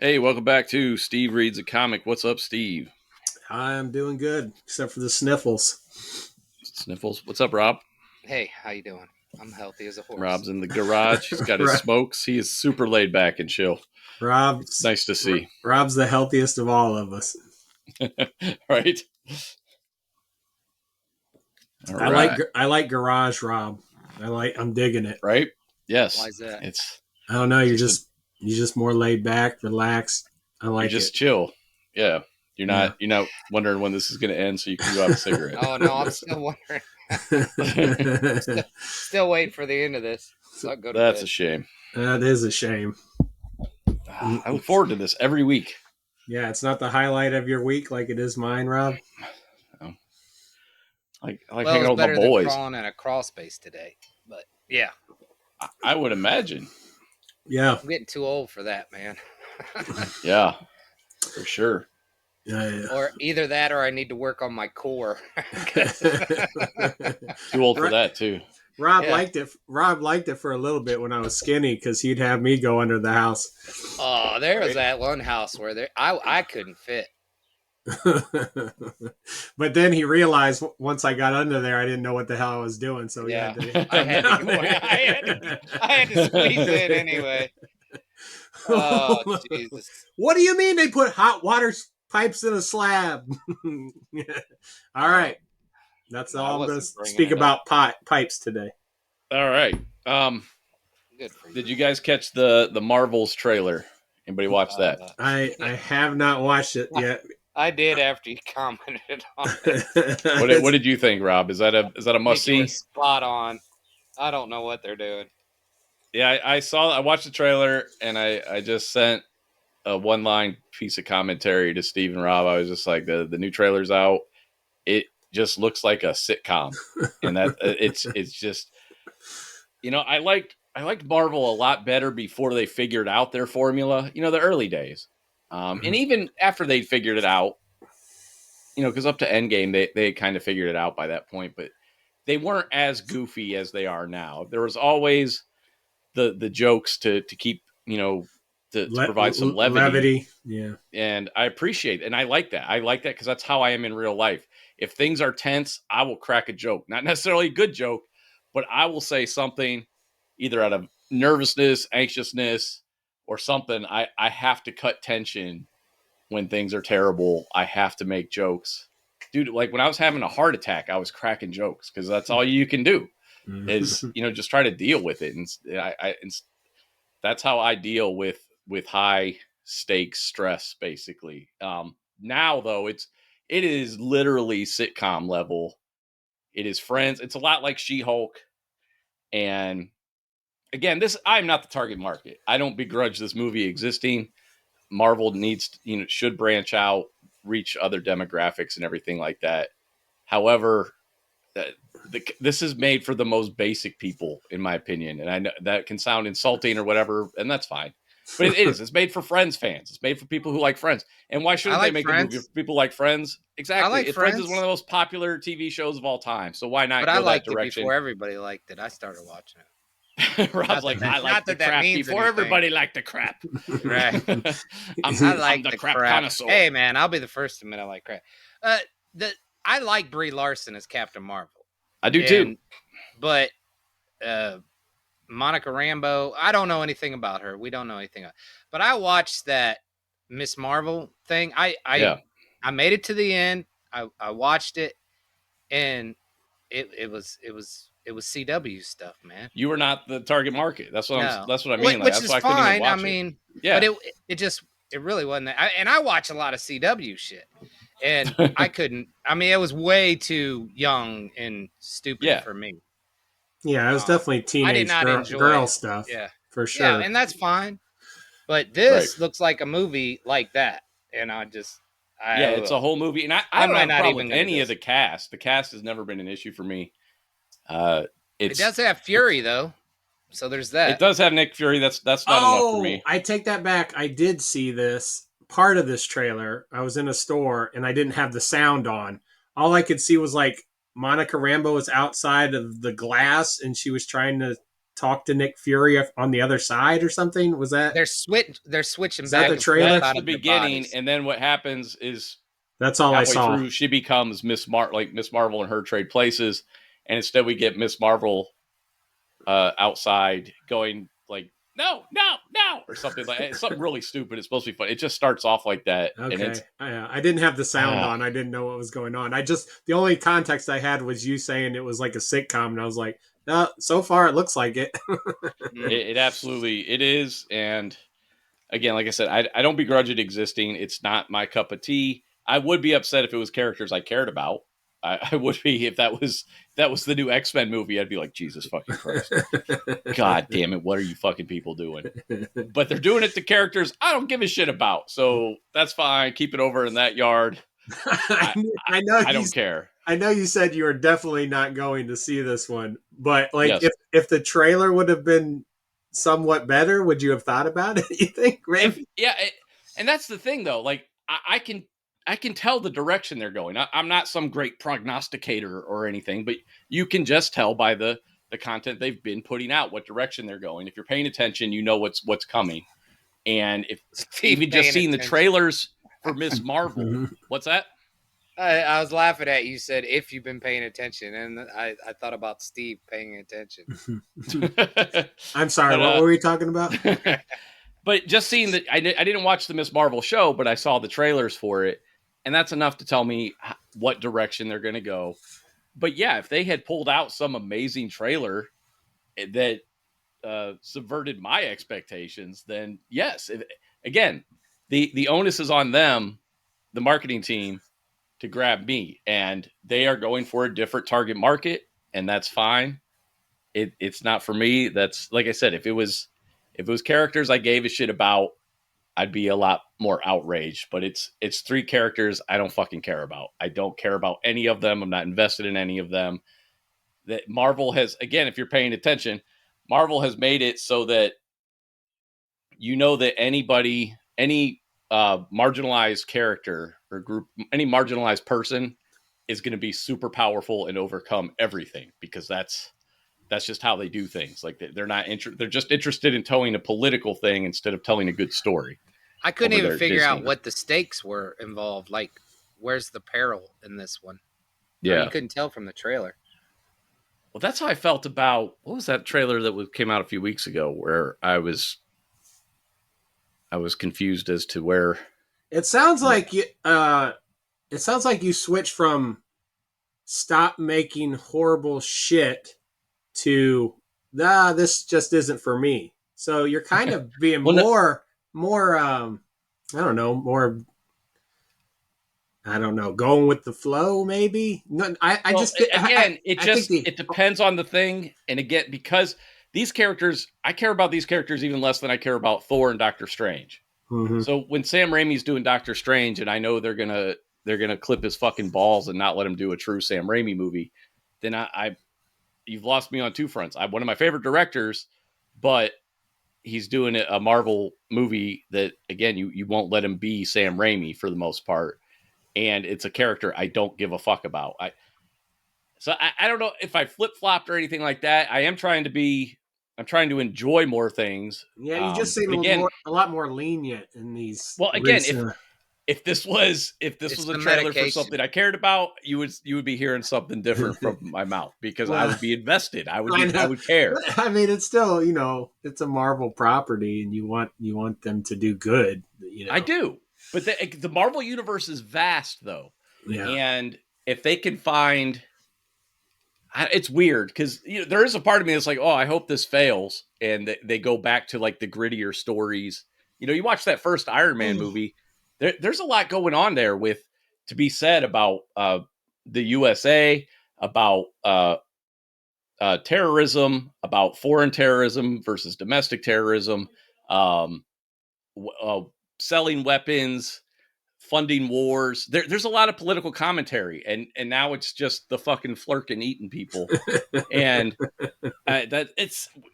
Hey, welcome back to Steve Reads a Comic. What's up, Steve? I'm doing good, except for the sniffles. Sniffles. What's up, Rob? Hey, how you doing? I'm healthy as a horse. Rob's in the garage. He's got his smokes. He is super laid back and chill. It's Rob's nice to see. Rob's the healthiest of all of us. Right? All right. I like garage Rob. I'm digging it. Right? Yes. Why is that? It's I don't know. You're just more laid back, relaxed. I like you're just it. chill. Yeah. You're not wondering when this is going to end so you can go have a cigarette. Oh no, I'm still wondering. Still waiting for the end of this. So I go to That's bed. a shame. That is a shame. I look forward to this every week. Yeah, it's not the highlight of your week like it is mine, Rob. I like hanging it's out with better my boys. than crawling in a crawl space today. But yeah, I would imagine. Yeah. I'm getting too old for that, man. Yeah, for sure. Yeah. Or either that, or I need to work on my core. Too old for that too. Rob liked it. Rob liked it for a little bit when I was skinny because he'd have me go under the house. Oh, there was that one house where I couldn't fit. But then he realized once I got under there, I didn't know what the hell I was doing. So Yeah, I had to squeeze it anyway. Oh Jesus! What do you mean they put hot water pipes in a slab? All right, that's all I'm going to speak about pipes today. All right. Good for you. Did you guys catch the Marvels trailer? Anybody watch that? I have not watched it yet. I did after you commented on it. What did you think, Rob? Is that a must see? Spot on. I don't know what they're doing. Yeah, I watched the trailer and I just sent a one-line piece of commentary to Steve and Rob. I was just like, the new trailer's out. It just looks like a sitcom, and that it's just, I liked Marvel a lot better before they figured out their formula. The early days, and even after they figured it out, because up to Endgame they kind of figured it out by that point, but they weren't as goofy as they are now. There was always the jokes to keep to provide some levity. Yeah, and I appreciate it, and I like that. I like that because that's how I am in real life. If things are tense, I will crack a joke, not necessarily a good joke, but I will say something either out of nervousness, anxiousness, or something. I have to cut tension when things are terrible. I have to make jokes. Dude, like when I was having a heart attack, I was cracking jokes because that's all you can do is, just try to deal with it. And that's how I deal with high stakes stress, basically. Now, though, it is literally sitcom level. It is Friends. It's a lot like She-Hulk. And again, I'm not the target market. I don't begrudge this movie existing. Marvel should branch out, reach other demographics and everything like that. However, this is made for the most basic people, in my opinion. And I know that can sound insulting or whatever, and that's fine. But it is. It's made for Friends fans. It's made for people who like Friends. And why shouldn't they make a movie for people like Friends? Exactly. Friends is one of the most popular TV shows of all time. So why not go that direction? It before everybody liked it. I started watching it. Rob's like, I like the crap before everybody liked the crap. Right. I like the crap connoisseur. Hey, man, I'll be the first to admit I like crap. I like Brie Larson as Captain Marvel. I do too. But Monica Rambeau, I don't know anything about her. We don't know anything. But I watched that Miss Marvel thing. I made it to the end. I watched it, and it was CW stuff, man. You were not the target market. That's what I mean. Which is fine. I mean, yeah. But it really wasn't that. And I watch a lot of CW shit. And I couldn't. I mean, it was way too young and stupid for me. Yeah, it was definitely teenage girl stuff. Yeah, for sure. Yeah, and that's fine. But this looks like a movie like that, and it's a whole movie. And I don't have a problem with any of the cast. The cast has never been an issue for me. It does have Fury though, so there's that. It does have Nick Fury. That's not enough for me. I take that back. I did see this. Part of this trailer, I was in a store and I didn't have the sound on. All I could see was like Monica Rambeau was outside of the glass and she was trying to talk to Nick Fury on the other side or something? Was that they're switching is that back the and trailer? forth That's out the of their beginning, bodies. and then what happens is that's all I halfway saw. through she becomes Miss Marvel and her trade places, and instead we get Miss Marvel outside going like no, or something like it's something really stupid. It's supposed to be fun. It just starts off like that, and Okay, it's I didn't have the sound on. I didn't know what was going on. The only context I had was you saying it was like a sitcom, and I was like, so far it looks like it. it absolutely it is. And again, like I said, I don't begrudge it existing. It's not my cup of tea. I would be upset if it was characters I cared about. I would be if that was the new X-Men movie. I'd be like, Jesus fucking Christ, God damn it, what are you fucking people doing? But they're doing it to characters I don't give a shit about, so that's fine. Keep it over in that yard. I know I don't care. I know you said you were definitely not going to see this one, but like Yes. if the trailer would have been somewhat better, would you have thought about it? You think maybe? And that's the thing though. Like I can tell the direction they're going. I'm not some great prognosticator or anything, but you can just tell by the content they've been putting out what direction they're going. If you're paying attention, you know what's coming. And if even just seeing the trailers for Miss Marvel, what's that? I was laughing at you said if you've been paying attention, and I thought about Steve paying attention. I'm sorry, what were we talking about? But just seeing that, I didn't watch the Miss Marvel show, but I saw the trailers for it, and that's enough to tell me what direction they're going to go. But yeah, if they had pulled out some amazing trailer that subverted my expectations, then yes. Again, the onus is on them, the marketing team, to grab me, and they are going for a different target market, and that's fine. It's not for me. That's like I said, if it was characters I gave a shit about, I'd be a lot more outraged. But it's three characters I don't fucking care about. I don't care about any of them. I'm not invested in any of them. That Marvel has, again, if you're paying attention, Marvel has made it so that you know that any marginalized character or group, any marginalized person is going to be super powerful and overcome everything, because that's just how they do things. Like they're not they're just interested in telling a political thing instead of telling a good story. I couldn't even figure out what the stakes were involved. Like, where's the peril in this one? Yeah, you couldn't tell from the trailer. Well, that's how I felt about what was that trailer that came out a few weeks ago, where I was confused as to where. It sounds like you. It sounds like you switched from stop making horrible shit to this just isn't for me. So you're kind of being more I don't know, going with the flow maybe. No, it depends on the thing. And again, because these characters, I care about these characters even less than I care about Thor and Doctor Strange. Mm-hmm. So when Sam Raimi's doing Doctor Strange, and I know they're gonna clip his fucking balls and not let him do a true Sam Raimi movie, then you've lost me on two fronts. I'm one of my favorite directors, but he's doing a Marvel movie that, again, you won't let him be Sam Raimi for the most part, and it's a character I don't give a fuck about. I don't know if I flip flopped or anything like that. I'm trying to enjoy more things. Yeah, you just seem a lot more lenient in these. Well, again, if this was a trailer for something I cared about, you would be hearing something different from my mouth, because I would be invested. I would care. I mean, it's still, it's a Marvel property, and you want them to do good. I do, but the Marvel universe is vast, though. Yeah. And if they can find, it's weird, because there is a part of me that's like, oh, I hope this fails, and they go back to like the grittier stories. You watch that first Iron Man movie. There's a lot going on there to be said about the USA, about terrorism, about foreign terrorism versus domestic terrorism, selling weapons, funding wars. There's a lot of political commentary, and now it's just the fucking flirking eating people, and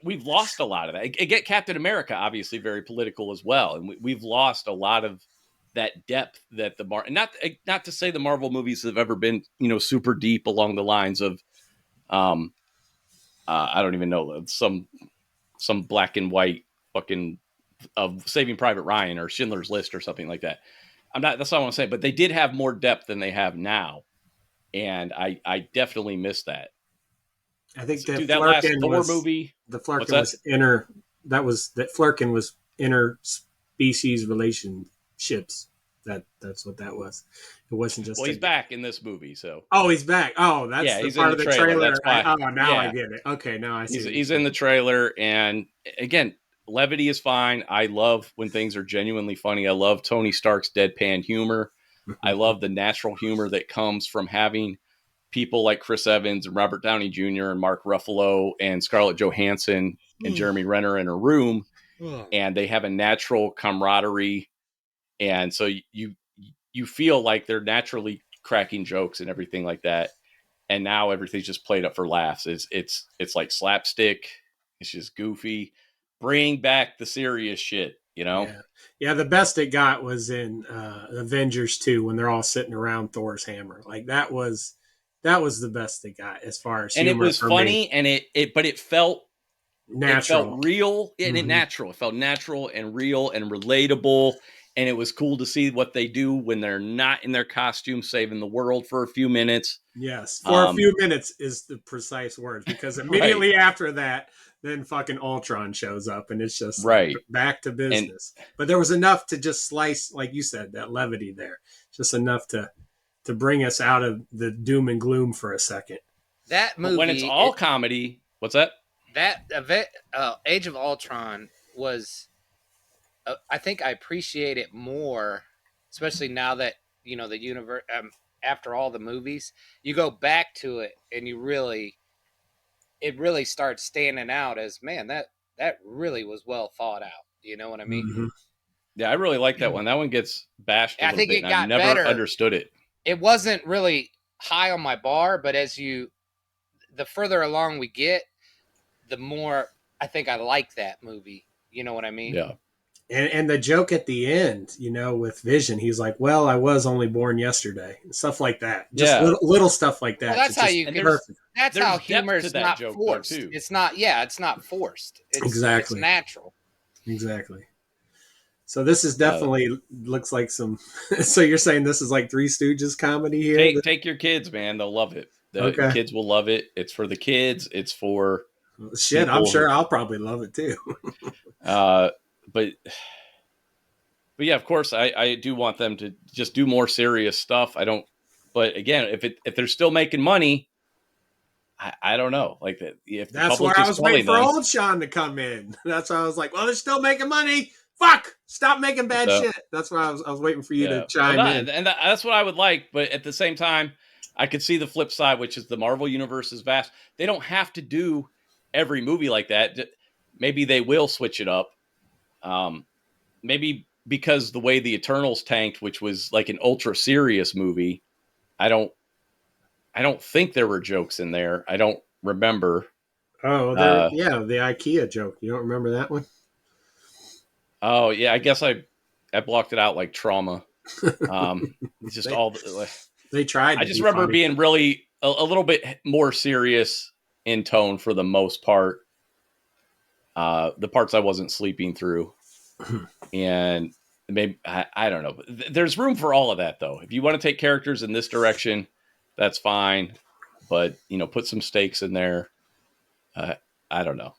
we've lost a lot of that. Again, Captain America obviously very political as well, and we've lost a lot of that depth that not to say the Marvel movies have ever been super deep along the lines of I don't even know, some some black and white fucking of Saving Private Ryan or Schindler's List or something like that. That's not what I'm saying, but they did have more depth than they have now. And I definitely miss that. I think Dude, that last Thor movie. The Flerken was inner. That Flerken was inter-species relationships. That's what that was. It wasn't just. Well, he's back in this movie, so. Oh, he's back. Oh, that's the part of the trailer. That's why. I get it. Okay, now I see. He's in the trailer, and again, levity is fine. I love when things are genuinely funny. I love Tony Stark's deadpan humor. I love the natural humor that comes from having people like Chris Evans and Robert Downey Jr. and Mark Ruffalo and Scarlett Johansson and Jeremy Renner in a room, and they have a natural camaraderie, and so you feel like they're naturally cracking jokes and everything like that. And now everything's just played up for laughs. It's like slapstick. It's just goofy. Bring back the serious shit, you know? Yeah, the best it got was in Avengers 2 when they're all sitting around Thor's hammer. Like that was the best it got as far as humor. And it was funny, and it felt natural. It felt real and natural. It felt natural and real and relatable. And it was cool to see what they do when they're not in their costume, saving the world for a few minutes. Yes, for a few minutes is the precise words, because immediately after that, then fucking Ultron shows up, and it's just back to business. But there was enough to just slice, like you said, that levity there. Just enough to bring us out of the doom and gloom for a second. That movie, but when it's all comedy, what's that? That event, Age of Ultron was. I think I appreciate it more, especially now that the universe. After all the movies, you go back to it and it really starts standing out as, man, that really was well thought out. You know what I mean? Mm-hmm. Yeah, I really like that one. That one gets bashed. I think it got I never better. Understood it. It wasn't really high on my bar, but the further along we get, the more I think I like that movie. You know what I mean? Yeah. And the joke at the end, with Vision, he's like, "Well, I was only born yesterday," stuff like that. Just little stuff like that. Well, that's how you. That's how humor is not forced. It's not. Yeah, it's not forced. Exactly. It's natural. Exactly. So this is definitely looks like some. So you're saying this is like Three Stooges comedy here? Take your kids, man. They'll love it. The kids will love it. It's for the kids. It's for shit. I'm sure I'll probably love it too. But yeah, of course, I do want them to just do more serious stuff. I don't. But again, if they're still making money, I don't know. Like that. If that's why I was waiting for old Sean to come in. That's why I was like, well, they're still making money. Fuck! Stop making bad shit. That's why I was waiting for you to chime in. And that's what I would like. But at the same time, I could see the flip side, which is the Marvel universe is vast. They don't have to do every movie like that. Maybe they will switch it up. Maybe because the way the Eternals tanked, which was like an ultra serious movie, I don't think there were jokes in there. I don't remember. Oh, the IKEA joke. You don't remember that one? Oh yeah, I guess I blocked it out like trauma. Just they tried. I just remember being really a little bit more serious in tone for the most part. The parts I wasn't sleeping through. And maybe I don't know. There's room for all of that, though. If you want to take characters in this direction, that's fine. But put some stakes in there. I don't know.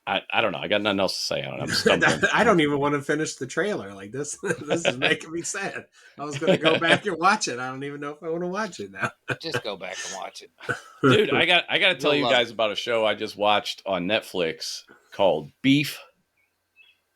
I don't know. I got nothing else to say on it. I'm stumbling. I don't even want to finish the trailer. Like this is making me sad. I was going to go back and watch it. I don't even know if I want to watch it now. Just go back and watch it, dude. I got to tell you guys about a show I just watched on Netflix called Beef.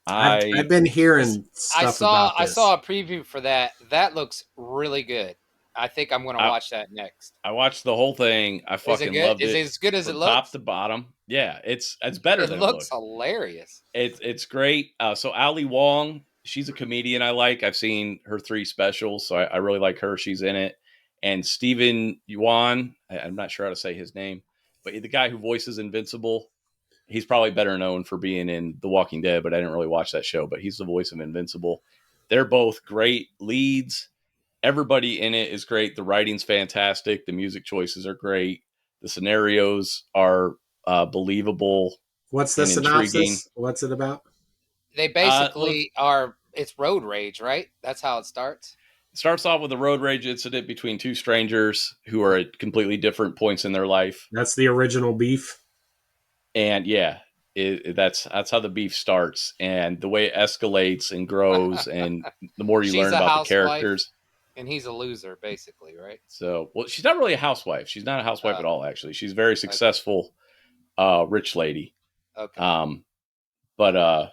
I've been hearing stuff about this. I saw a preview for that. That looks really good. I think I'm going to watch that next. I watched the whole thing. I fucking loved it. Is it as good as it looks? Top to bottom. Yeah, it's better than it looks. Hilarious. It's great. So Ali Wong, she's a comedian I like. I've seen her 3 specials, so I really like her. She's in it. And Steven Yeun, I'm not sure how to say his name, but the guy who voices Invincible, he's probably better known for being in The Walking Dead, but I didn't really watch that show, but he's the voice of Invincible. They're both great leads. Everybody in it is great. The writing's fantastic. The music choices are great. The scenarios are believable What's the and intriguing. synopsis? What's it about? They Look, basically are. It's road rage, right? That's how it starts. it starts off with a road rage incident between two strangers who are at completely different points in their life. That's the original Beef. And yeah, that's how the beef starts, and the way it escalates and grows, and the more you She's learn a about the housewife, characters. and he's a loser, basically, right? So, well, she's not really a housewife. She's not a housewife at all. Actually, she's a very Okay. successful, rich lady. Okay. But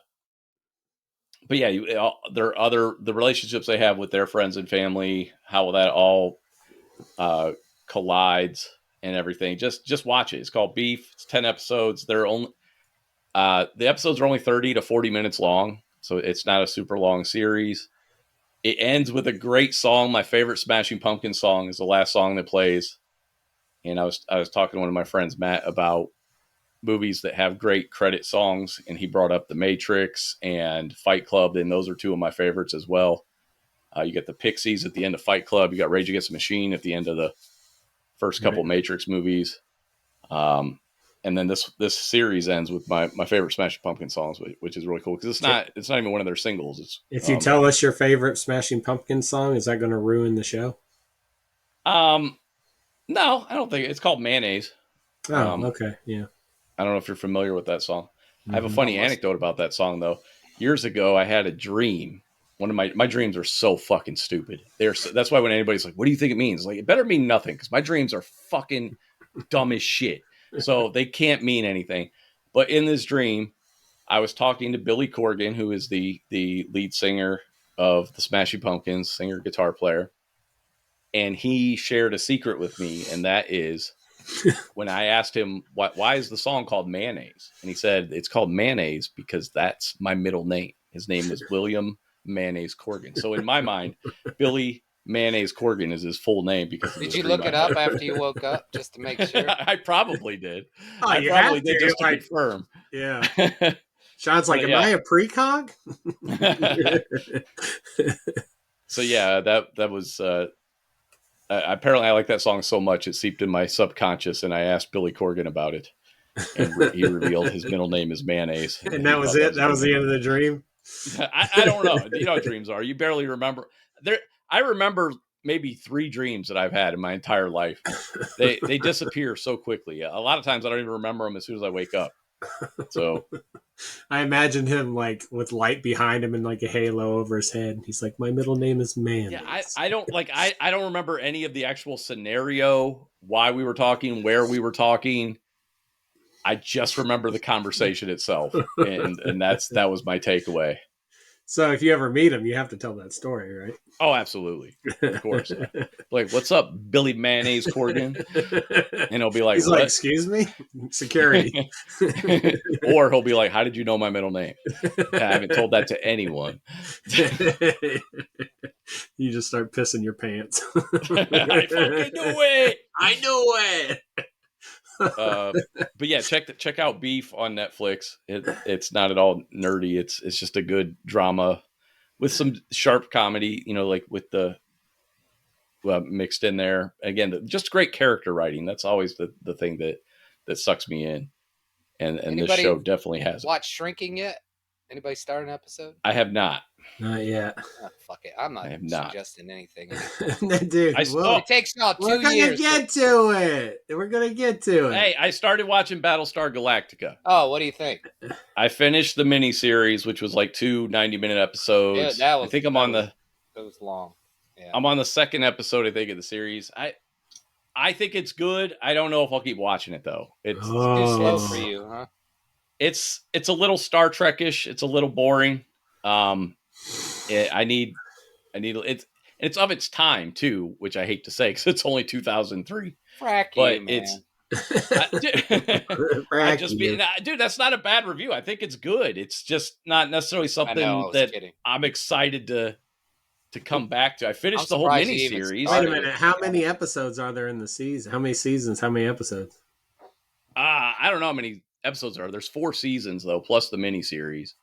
yeah, the relationships they have with their friends and family, how that all collides and everything. Just watch it. It's called Beef. It's 10 episodes. They're only the episodes are only 30 to 40 minutes long, so it's not a super long series. It ends with a great song. My favorite Smashing Pumpkins song is the last song that plays. And I was talking to one of my friends, Matt, about movies that have great credit songs, and he brought up The Matrix and Fight Club, and those are two of my favorites as well. You get the Pixies at the end of Fight Club. You got Rage Against the Machine at the end of the first couple Matrix movies. And then this series ends with my favorite Smashing Pumpkins songs, which is really cool because it's not even one of their singles. It's If you tell us your favorite Smashing Pumpkins song, is that going to ruin the show? No, I don't think it's called Mayonnaise. Oh, okay, yeah. I don't know if you're familiar with that song. I have a funny anecdote about that song though. Years ago, I had a dream. One of my dreams are so fucking stupid. That's why when anybody's like, "What do you think it means?" Like, it better mean nothing because my dreams are fucking dumb as shit. So they can't mean anything. But in this dream, I was talking to Billy Corgan, who is the lead singer of the Smashing Pumpkins, singer guitar player, and he shared a secret with me, and that is when I asked him why is the song called Mayonnaise, and he said it's called Mayonnaise because that's my middle name. His name was William Mayonnaise Corgan. So in my mind, Billy Mayonnaise Corgan is his full name because did you look it up after you woke up just to make sure? I probably did. Oh, I probably did just to confirm. Yeah. Sean's like, am I a precog? So yeah, that was apparently I like that song so much it seeped in my subconscious, and I asked Billy Corgan about it, and he revealed his middle name is Mayonnaise. And that was it. That was the end of the dream. I don't know. You know what dreams are. You barely remember. I remember maybe 3 dreams that I've had in my entire life. They disappear so quickly. A lot of times I don't even remember them as soon as I wake up. So I imagined him like with light behind him and like a halo over his head. He's like, my middle name is Man. Yeah, I don't remember any of the actual scenario, why we were talking, where we were talking. I just remember the conversation itself, and that was my takeaway. So if you ever meet him, you have to tell that story, right? Oh, absolutely, of course. Like, what's up, Billy Mayonnaise Corgan? And he'll be like, he's what? like, excuse me, security. Or he'll be like, how did you know my middle name? I haven't told that to anyone. You just start pissing your pants. I fucking knew it. I knew it. But yeah, check out Beef on Netflix. It's not at all nerdy. It's just a good drama with some sharp comedy, like with the mixed in there. Again, just great character writing. That's always the thing that sucks me in. And this show definitely has. Watch Shrinking yet? Anybody start an episode? I have not. Not yet. Oh, fuck it. I'm not suggesting anything. Dude, it takes about 2 years. We're gonna get to it. We're gonna get to it. Hey, I started watching Battlestar Galactica. Oh, what do you think? I finished the miniseries, which was like 2 90-minute episodes. Yeah, I think I'm on the. It was long. Yeah. I'm on the second episode, I think, of the series. I think it's good. I don't know if I'll keep watching it though. It's too slow for you, huh? It's a little Star Trek-ish. It's a little boring. I need it's of its time too, which I hate to say because it's only 2003. Frack but you, man. Dude, that's not a bad review. I think it's good. It's just not necessarily something I'm excited to come back to. I finished the whole miniseries. Wait a minute. How many episodes are there in the season? How many seasons? How many episodes? I don't know how many episodes there are. There's 4 seasons though, plus the miniseries.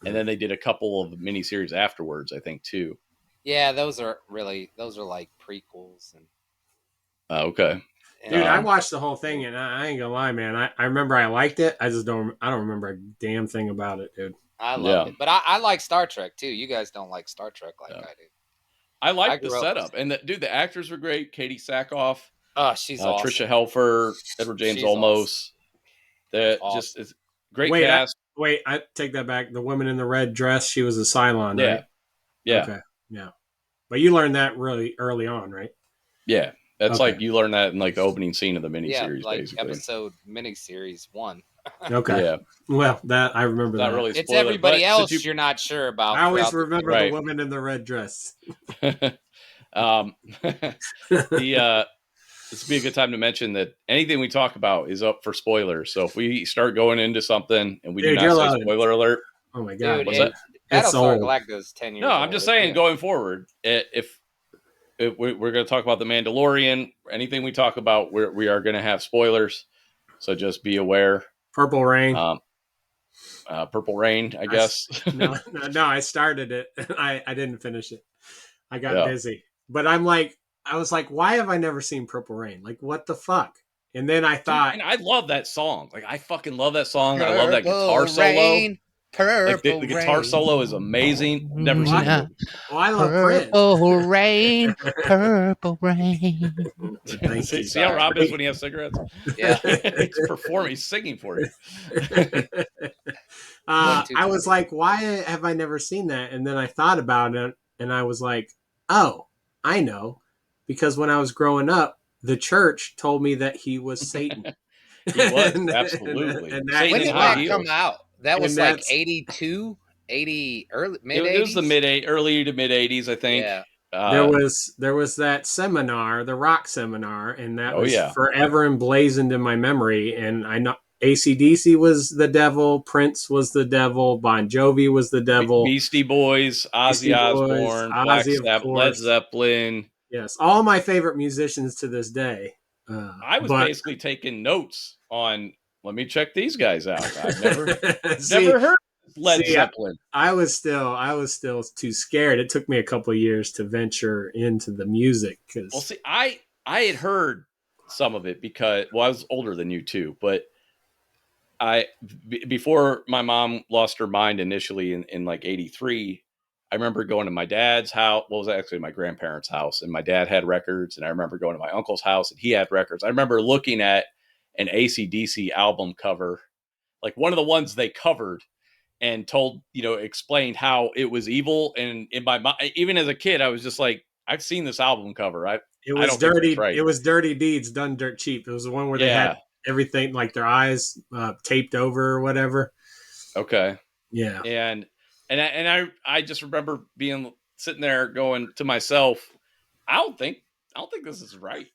And then they did a couple of miniseries afterwards, I think, too. Yeah, those are like prequels. And okay. Dude, I watched the whole thing, and I ain't gonna lie, man. I remember I liked it. I don't remember a damn thing about it, dude. I loved it, but I like Star Trek too. You guys don't like Star Trek like I do. I like the grew up setup, and the actors were great. Katie Sackhoff, Oh, she's awesome. Trisha Helfer, Edward James She's Olmos. awesome. That Awesome. just is great cast. I take that back. The woman in the red dress, she was a Cylon, Yeah. right? Yeah. Okay. Yeah. But you learned that really early on, right? Yeah. That's Okay. like you learn that in like the opening scene of the miniseries, like basically. episode miniseries 1. Okay. Yeah. Well, that I remember Not that. really It's spoiler, everybody but else you're not sure about. I always remember Right. the woman in the red dress. This would be a good time to mention that anything we talk about is up for spoilers. So if we start going into something and we do not say spoiler alert, oh my god, dude, that? Battlestar Galactica's 10 years No, I'm old. just saying going forward, if we're going to talk about the Mandalorian, anything we talk about, we are going to have spoilers. So just be aware. Purple Rain. Purple Rain, I guess. No, I started it. I didn't finish it. I got busy. But I was like, why have I never seen Purple Rain? Like, what the fuck? And then I thought, and I love that song. Like, I fucking love that song. I love that guitar solo. Like the guitar solo is amazing. Never seen it. Oh, I love Prince. Purple Rain, Purple Rain. See how Rob is when he has cigarettes? Yeah. He's performing, he's singing for you. I was like, why have I never seen that? And then I thought about it, and I was like, oh, I know. Because when I was growing up, the church told me that he was Satan. He was, absolutely. And when did that come out? That was like 82, 80, mid-80s? It was the early to mid-80s, I think. Yeah. There was that seminar, the rock seminar, and that was forever emblazoned in my memory. And I know AC/DC was the devil, Prince was the devil, Bon Jovi was the devil, Beastie Boys, Ozzy Osbourne, Black Sabbath, Led Zeppelin. Yes, all my favorite musicians to this day. I was basically taking notes on. Let me check these guys out. I've never heard Led Zeppelin. I was still too scared. It took me a couple of years to venture into the music. Well, see, I had heard some of it because I was older than you too, but before my mom lost her mind initially in like 83, I remember going to my dad's house. Well, it was actually my grandparents' house, and my dad had records, and I remember going to my uncle's house and he had records. I remember looking at an AC/DC album cover, like one of the ones they covered, and explained how it was evil. And in my mind, even as a kid, I was just like, I've seen this album cover. It was dirty. Right. It was Dirty Deeds done dirt cheap. It was the one where they had everything, like their eyes taped over or whatever. Okay. Yeah. And I just remember sitting there going to myself, I don't think this is right.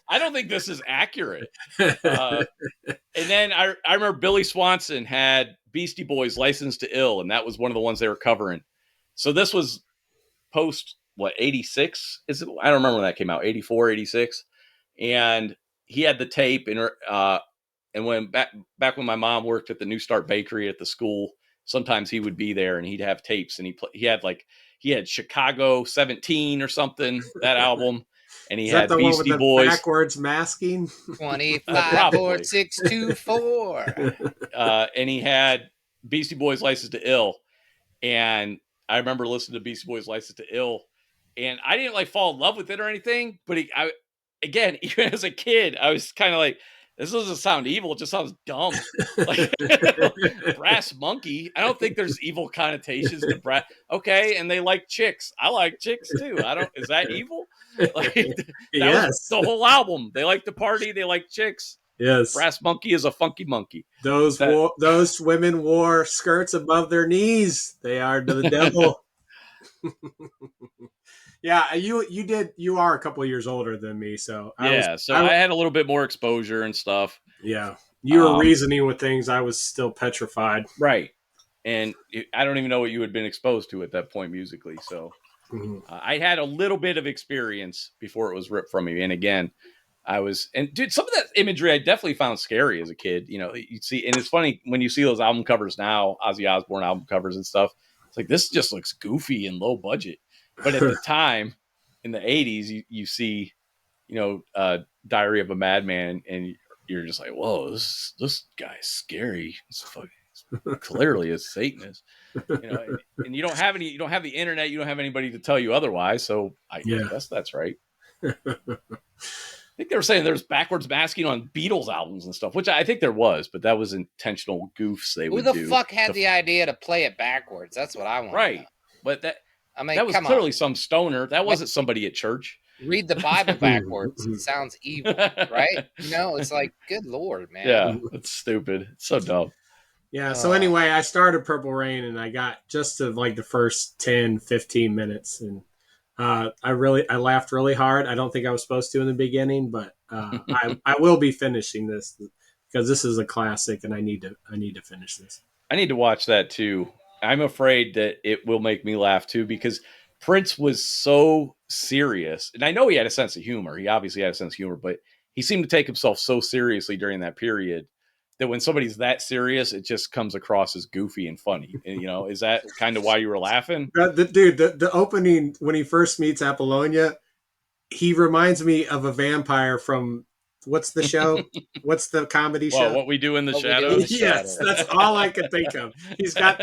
I don't think this is accurate. And then I remember Billy Swanson had Beastie Boys License to Ill, and that was one of the ones they were covering. So this was post 86? Is it? I don't remember when that came out, 84, 86. And he had the tape, and when back when my mom worked at the New Start Bakery at the school, sometimes he would be there and he'd have tapes, and he had Chicago 17 or something, that album. And he had Beastie Boys. Backwards masking? 25, 4, 6, 2, 4. And he had Beastie Boys License to Ill. And I remember listening to Beastie Boys License to Ill. And I didn't fall in love with it or anything. But again, even as a kid, I was kind of like, this doesn't sound evil. It just sounds dumb. Like Brass Monkey. I don't think there's evil connotations to brass. Okay, and they like chicks. I like chicks too. Is that evil? That was the whole album. They like to party. They like chicks. Yes. Brass Monkey is a funky monkey. Those women wore skirts above their knees. They are the devil. Yeah, you are a couple of years older than me, so I had a little bit more exposure and stuff. Yeah, you were reasoning with things. I was still petrified, right? And I don't even know what you had been exposed to at that point musically. So I had a little bit of experience before it was ripped from me. And again, dude, some of that imagery I definitely found scary as a kid. You see, and it's funny when you see those album covers now, Ozzy Osbourne album covers and stuff. It's like, this just looks goofy and low budget. But at the time, in the 80s, you see Diary of a Madman, and you're just like, whoa, this guy's scary. It's clearly a Satanist, and you don't have the internet, you don't have anybody to tell you otherwise. So I guess that's right. I think they were saying there's backwards masking on Beatles albums and stuff, which I think there was, but that was intentional goofs they would do. Who the fuck had the idea to play it backwards? That's what I want. Right, but that was clearly some stoner. That wasn't somebody at church. Read the Bible backwards. It sounds evil, right? It's like, good Lord, man. Yeah, it's stupid. It's so dumb. Yeah, so anyway, I started Purple Rain, and I got just to like the first 10, 15 minutes, and I laughed really hard. I don't think I was supposed to in the beginning, but I will be finishing this because this is a classic, and I need to finish this. I need to watch that too. I'm afraid that it will make me laugh too, because Prince was so serious, and I know he had a sense of humor. He obviously had a sense of humor, but he seemed to take himself so seriously during that period that when somebody's that serious, it just comes across as goofy and funny. And, is that kind of why you were laughing? The opening when he first meets Apollonia, he reminds me of a vampire from what's the show? What's the comedy show? What We Do in the Shadows. Yes, that's all I could think of. He's got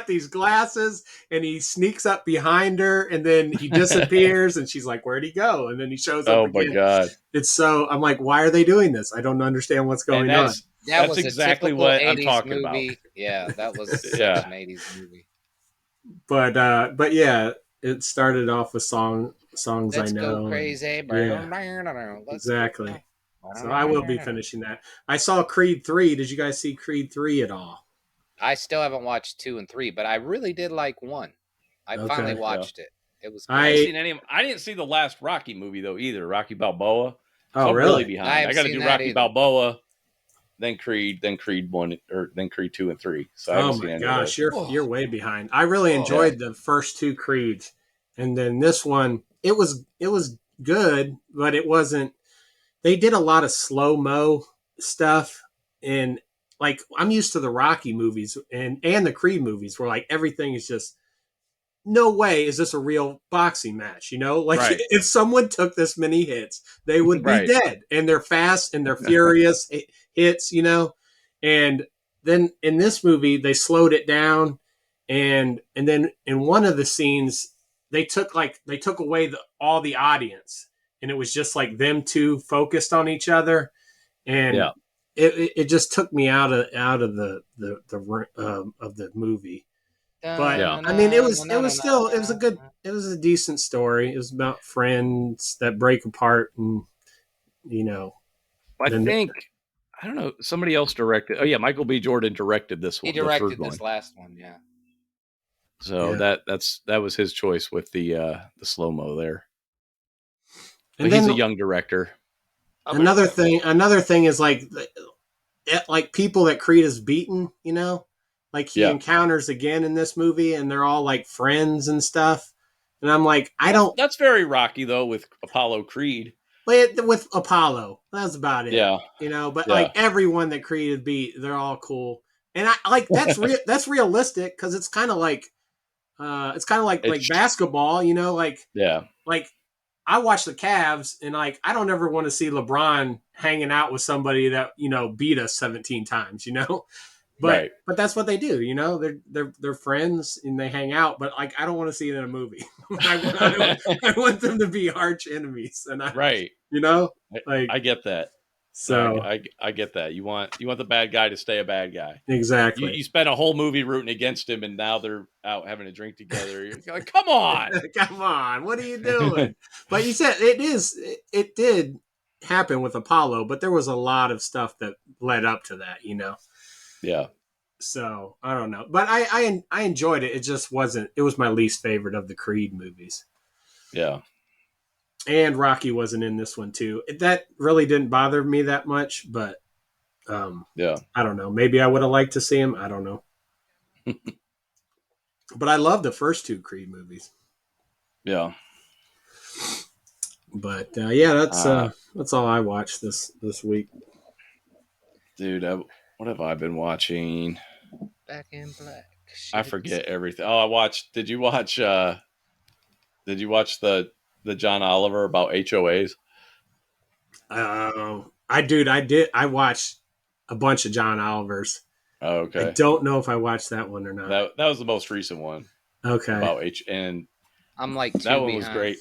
these glasses, and he sneaks up behind her, and then he disappears, and she's like, "Where'd he go?" And then he shows up. Oh again. My God! It's so I'm like, why are they doing this? I don't understand what's going on. That's exactly what I'm talking movie. about. Yeah, that was such an 80s movie. But yeah, it started off with songs Let's I know. Go crazy. Yeah. Exactly. So I will be finishing that. I saw Creed 3. Did you guys see Creed 3 at all? I still haven't watched 2 and 3, but I really did like 1. I finally watched it. It was. I didn't see the last Rocky movie though either. Rocky Balboa. So I'm really behind. I got to do Rocky either. Balboa, then Creed 1, or then Creed 2 and 3. So I haven't seen any of those. You're way behind. I really enjoyed the first 2 Creeds, and then this one it was good, but it wasn't. They did a lot of slow-mo stuff, and like I'm used to the Rocky movies and the Creed movies where like everything is just no way is this a real boxing match, like if someone took this many hits, they would be dead, and they're fast and they're furious hits, and then in this movie they slowed it down, and then in one of the scenes they took away all the audience, and it was just like them two focused on each other, and it just took me out of the movie. But I mean, it was a decent story. It was about friends that break apart, and I think I don't know, somebody else directed. Oh yeah, Michael B. Jordan directed this one. He directed this last one, yeah. So that was his choice with the slow mo there. But and he's a young director. Another thing is like people that Creed has beaten, like he encounters again in this movie, and they're all like friends and stuff. And I'm like, That's very Rocky though, with Apollo Creed. With Apollo, that's about it. Yeah. But like everyone that Creed had beat, they're all cool. And I like that's that's realistic because it's kind of like basketball, like I watch the Cavs, and like I don't ever want to see LeBron hanging out with somebody that beat us 17 times, But that's what they do, they're friends and they hang out. But like I don't want to see it in a movie. I want them to be arch enemies, and I get that. So I get that. You want the bad guy to stay a bad guy. Exactly. You spent a whole movie rooting against him, and now they're out having a drink together. You're like, come on, come on, what are you doing? But you said it did happen with Apollo, but there was a lot of stuff that led up to that, Yeah. So I don't know, but I enjoyed it. It just wasn't. It was my least favorite of the Creed movies. Yeah. And Rocky wasn't in this one too. That really didn't bother me that much, but I don't know. Maybe I would have liked to see him. I don't know. But I love the first 2 Creed movies. Yeah. But that's all I watched this week. Dude, what have I been watching? Back in Black. I forget everything. Oh, I watched. Did you watch the John Oliver about HOAs? I watched a bunch of John Oliver's. Oh, I okay. don't know if I watched that one or not. That was the most recent one Okay. about H, and I'm like that two one was behind. great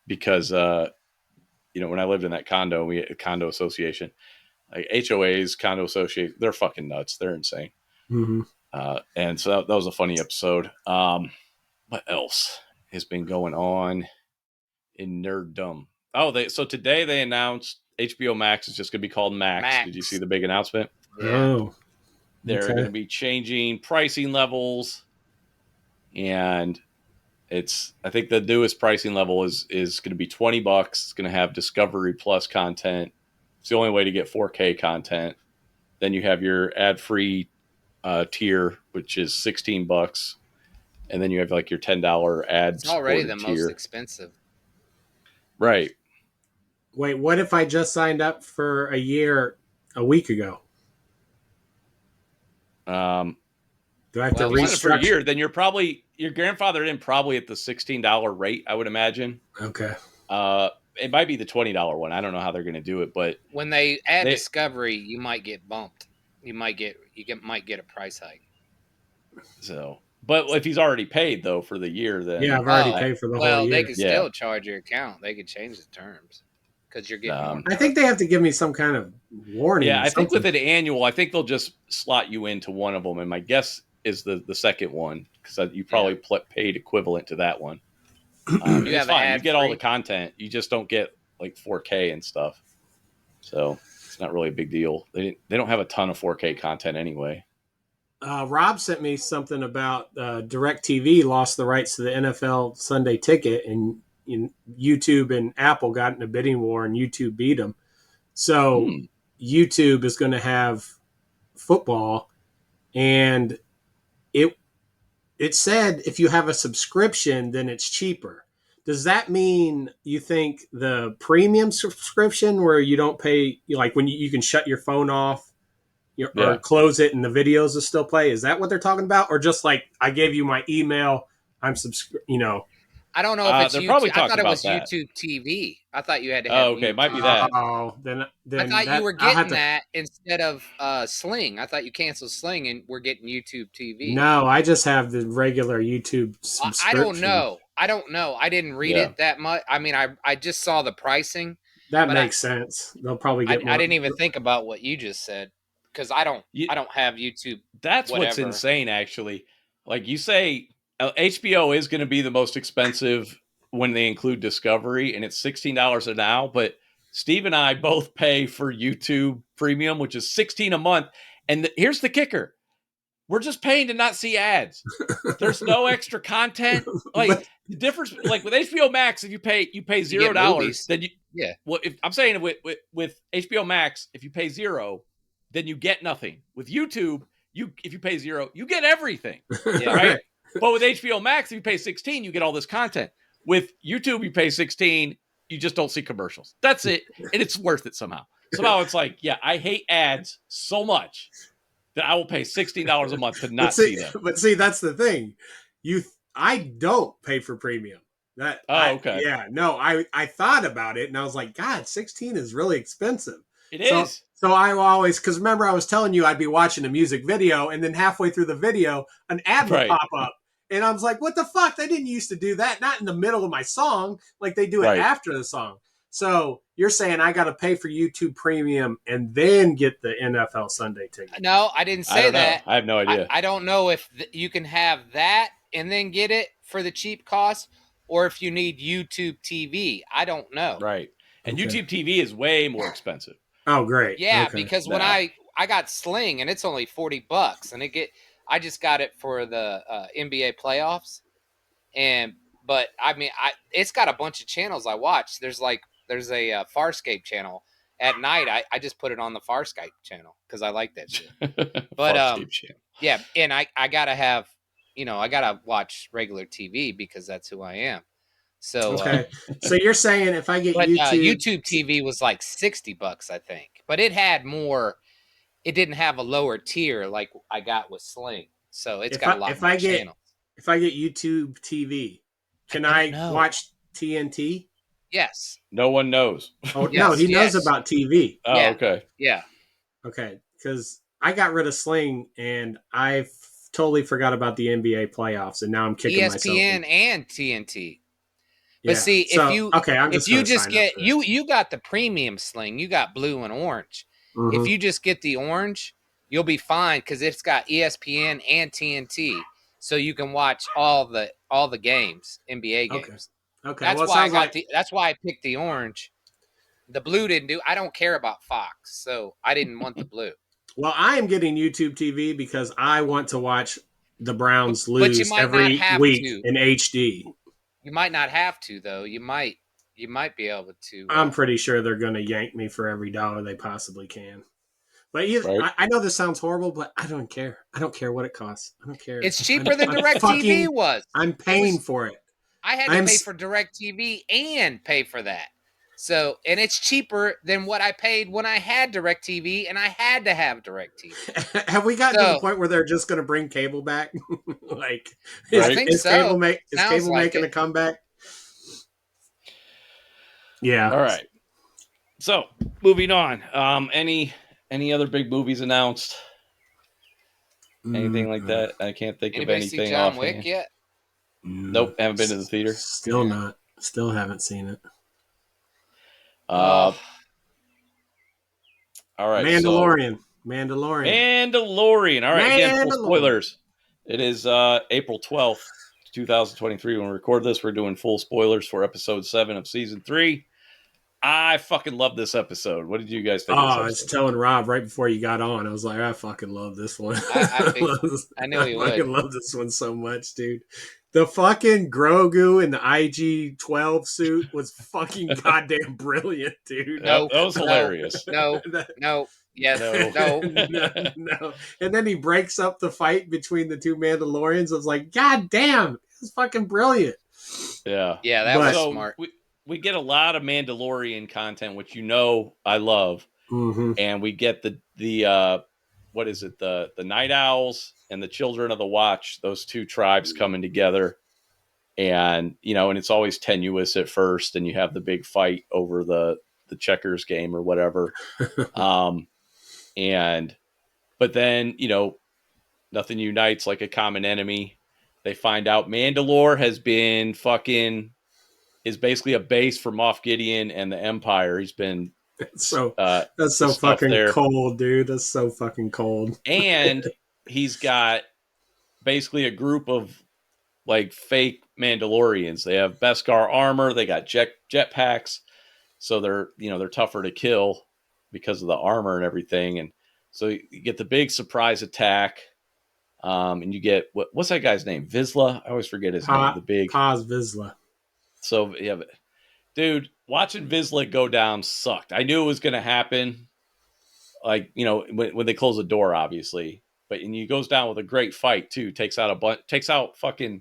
because when I lived in that condo, we had a condo association, like HOAs, condo association, they're fucking nuts. They're insane. Mm-hmm. And so that was a funny episode. What else has been going on in nerddom? So today they announced HBO Max is just going to be called Max. Did you see Max. the big announcement? Yeah. Oh, They're going okay. to be changing pricing levels, and I think the newest pricing level is going to be $20. It's going to have Discovery Plus content. It's the only way to get 4K content. Then you have your ad-free tier, which is $16, and then you have like your $10 It's already the ad-supported most tier. expensive. Right. Wait, what if I just signed up for a year a week ago? Um, Do I have to Well, if you sign up for a restructure? year, then you're probably your grandfathered in probably at the $16 rate, I would imagine. Okay. It might be the $20 one. I don't know how they're going to do it, but when they add they Discovery, you might get bumped. Might get a price hike. so. But if he's already paid though for the year, Yeah, then I've already Oh, paid for the whole well, they year. could yeah. still charge your account. They could change the terms because you're getting more I data. think they have to give me some kind of warning Yeah, or I think with something. an annual, I think they'll just slot you into one of them, and my guess is the second one because you Yeah. probably paid equivalent to that one. And You it's have fine. You ad get all the free. content. You just don't get like 4K and stuff. So it's not really a big deal. They don't have a ton of 4K content anyway. Rob sent me something about DirecTV lost the rights to the NFL Sunday Ticket, and YouTube and Apple got in a bidding war, and YouTube beat them. So Hmm. YouTube is going to have football, and it it said if you have a subscription, then it's cheaper. Does that mean you think the premium subscription, where you don't pay, like when you can shut your phone off or Yeah. close it and the videos will still play? Is that what they're talking about? Or just like I gave you my email, I'm I don't know if it's They're probably YouTube. I talking thought it about was that. YouTube TV. I thought you had to have Oh, okay. Might YouTube. be that. oh, I then thought you that were I'll have getting to. that instead of Sling. I thought you canceled Sling and we're getting YouTube TV. No, I just have the regular YouTube I don't subscription. know. I don't know. I didn't read Yeah. it that much. I mean, I just saw the pricing, That but makes sense. They'll probably get I more. didn't even think about what you just said because You, I don't have YouTube that's what's whatever. insane, actually. Like you say, HBO is going to be the most expensive when they include Discovery, and it's $16 an hour. But Steve and I both pay for YouTube Premium, which is 16 a month. And here's the kicker: we're just paying to not see ads. There's no extra content. Like But the difference, like with HBO Max, if you pay You get $0, movies. then you Yeah. well, if I'm saying with HBO Max, if you pay zero, then you get nothing. With YouTube, if you pay zero, you get everything, Yeah. right? But with HBO Max, if you pay 16, you get all this content. With YouTube, you pay 16, you just don't see commercials. That's it, and it's worth it somehow. Somehow it's like, yeah, I hate ads so much that I will pay $16 a month to not see them. but see, that's the thing. You, I don't pay for premium. That Oh, okay. yeah, no, I thought about it and I was like, God, 16 is really expensive. It So is. so I always, because remember I was telling you I'd be watching a music video and then halfway through the video an ad would Right. pop up. And I was like, what the fuck? They didn't used to do that. Not in the middle of my song. Like they do it Right. after the song. So you're saying I got to pay for YouTube Premium and then get the NFL Sunday ticket? No, I didn't I say don't know. that. I have no idea. I don't know if you can have that and then get it for the cheap cost, or if you need YouTube TV. I don't know. Right. And Okay. YouTube TV is way more expensive. Oh, great. Yeah, Okay. because when No. I got Sling and it's only $40, and I just got it for the NBA playoffs, but I mean it's got a bunch of channels I watch. There's a Farscape channel at night. I just put it on the Farscape channel because I like that shit. But Farscape channel. yeah, and I gotta have, I gotta watch regular TV because that's who I am. So Okay. So you're saying if I get but YouTube, YouTube TV was like $60, I think, but it had more. It didn't have a lower tier like I got with Sling, so it's got a lot more channels. if I get YouTube TV, I can don't I know. watch TNT? Yes. No one knows. Oh no, Yes. he knows Yes. about TV. Oh, Yeah. okay. Yeah. Okay, because I got rid of Sling and I totally forgot about the NBA playoffs, and now I'm kicking myself. ESPN and TNT. But Yeah. see, So okay, I'm just if you gonna just sign up get for that. you got the premium Sling, you got blue and orange. If Mm-hmm. you just get the orange, you'll be fine because it's got ESPN and TNT, so you can watch all the games, NBA Okay. games. Okay. That's Well, it why I sounds got like the. That's why I picked the orange. The blue didn't do. I don't care about Fox, so I didn't want the blue. I am getting YouTube TV because I want to watch the Browns But you lose might not every have week to. in HD. You might not have to though. You might be able to. I'm pretty sure they're going to yank me for every dollar they possibly can. But Right. I know this sounds horrible, but I don't care. I don't care what it costs. I don't care. It's cheaper than I'm DirecTV fucking. was. I'm It paying was. for it. I had to pay for DirecTV and pay for that. So, and it's cheaper than what I paid when I had DirecTV, and I had to have DirecTV. Have we gotten to the So, point where they're just going to bring cable back? Like, I Right. think so. is Sounds cable like making it. a comeback? Yeah. All right. So moving on. Any other big movies announced? Anything like that? I can't think of Anybody see anything John Wick offhand. yet? Nope, haven't been to the theater. Still not. Still haven't seen it. All right. Mandalorian. Mandalorian. All right. Again, full Mandalorian. spoilers. It is April 12th, 2023. When we record this, we're doing full spoilers for episode 7 of season 3. I fucking love this episode. What did you guys think of this I was episode? telling Rob right before you got on. I was like, I fucking love this one. I knew he would. I fucking love this one so much, dude. The fucking Grogu in the IG-12 suit was fucking goddamn brilliant, dude. No, that was hilarious. No. Yes. No. No. And then he breaks up the fight between the two Mandalorians. I was like, God damn, it's fucking brilliant. Yeah. Yeah, that was smart. We get a lot of Mandalorian content, which I love. Mm-hmm. And we get the what is it, the Night Owls and the Children of the Watch, those two tribes coming together. And and it's always tenuous at first, and you have the big fight over the checkers game or whatever. But then nothing unites like a common enemy. They find out Mandalore has been is basically a base for Moff Gideon and the Empire. He's been that's so fucking there. Cold, dude. That's so fucking cold. And he's got basically a group of like fake Mandalorians. They have Beskar armor. They got jetpacks, so they're tougher to kill because of the armor and everything. And so you get the big surprise attack, and you get what's that guy's name? Vizsla. I always forget his name. The big Paz Vizsla. So yeah, dude, watching Vizsla go down sucked. I knew it was going to happen. Like when they close the door, obviously, but he goes down with a great fight too. Takes out fucking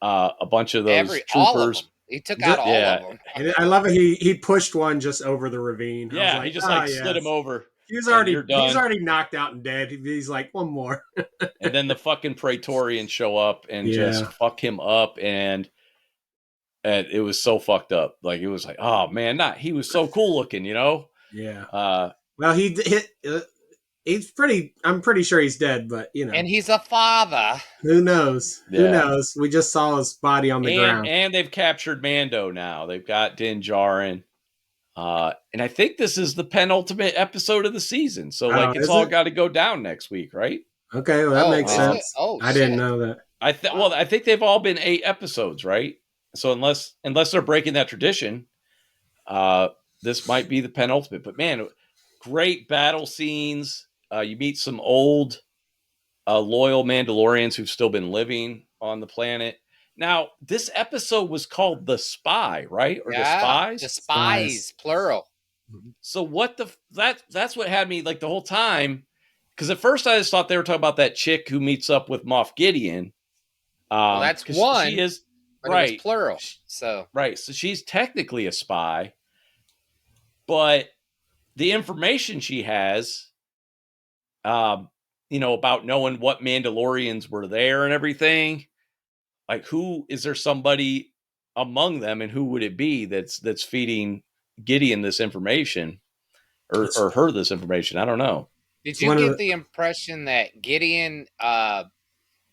a bunch of those troopers. All of them. He took out all of them. And I love it. He pushed one just over the ravine. Yeah, like, he just slid him over. He's already knocked out and dead. He's like, one more. And then the fucking Praetorians show up and just fuck him up, and it was so fucked up. Like it was like, oh man, he was so cool looking, Yeah. Well, he's pretty. I'm pretty sure he's dead, but And he's a father. Who knows? Yeah. Who knows? We just saw his body on the ground. And they've captured Mando now. They've got Din Djarin. And I think this is the penultimate episode of the season. So it's all got to go down next week, right? Okay, well that makes sense. I didn't know that. I think they've all been 8 episodes, right? So unless they're breaking that tradition, this might be the penultimate. But man, great battle scenes. You meet some old loyal Mandalorians who've still been living on the planet. Now, this episode was called The Spy, right? Or The Spies? The Spies, plural. So that's what had me like the whole time. Because at first I just thought they were talking about that chick who meets up with Moff Gideon. Well, that's one. She is, but right. It was plural. So she's technically a spy. But the information she has, about knowing what Mandalorians were there and everything, like is there somebody among them, and who would it be that's feeding Gideon this information or her this information? I don't know. Did you get the impression that Gideon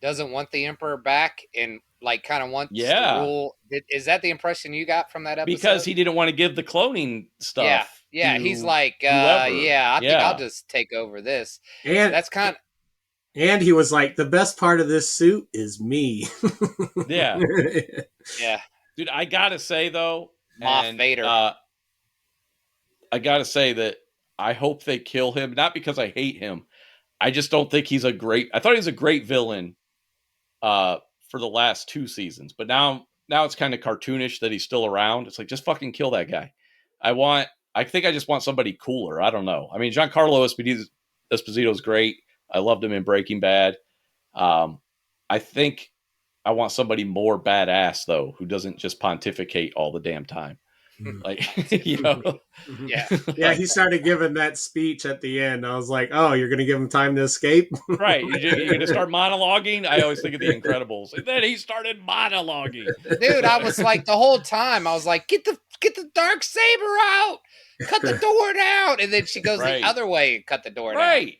doesn't want the Emperor back and like kind of wants to rule? Is that the impression you got from that episode? Because he didn't want to give the cloning stuff. Yeah. He's like, I think I'll just take over this. And that's kind of. And he was like, the best part of this suit is me. Yeah. Yeah. Dude, I gotta say though, Moff Vader. I gotta say that I hope they kill him, not because I hate him. I just don't think he's I thought he was a great villain for the last 2 seasons, but now it's kind of cartoonish that he's still around. It's like, just fucking kill that guy. I think I just want somebody cooler. I don't know. I mean, Giancarlo Esposito is great. I loved him in Breaking Bad. I think I want somebody more badass though, who doesn't just pontificate all the damn time. Like, you know, yeah. He started giving that speech at the end. I was like, oh, you're going to give him time to escape, right? You're going to start monologuing. I always think of The Incredibles, and then he started monologuing. Dude, I was like the whole time. I was like, get the dark saber out, cut the door down, and then she goes the other way and cut the door down. Right.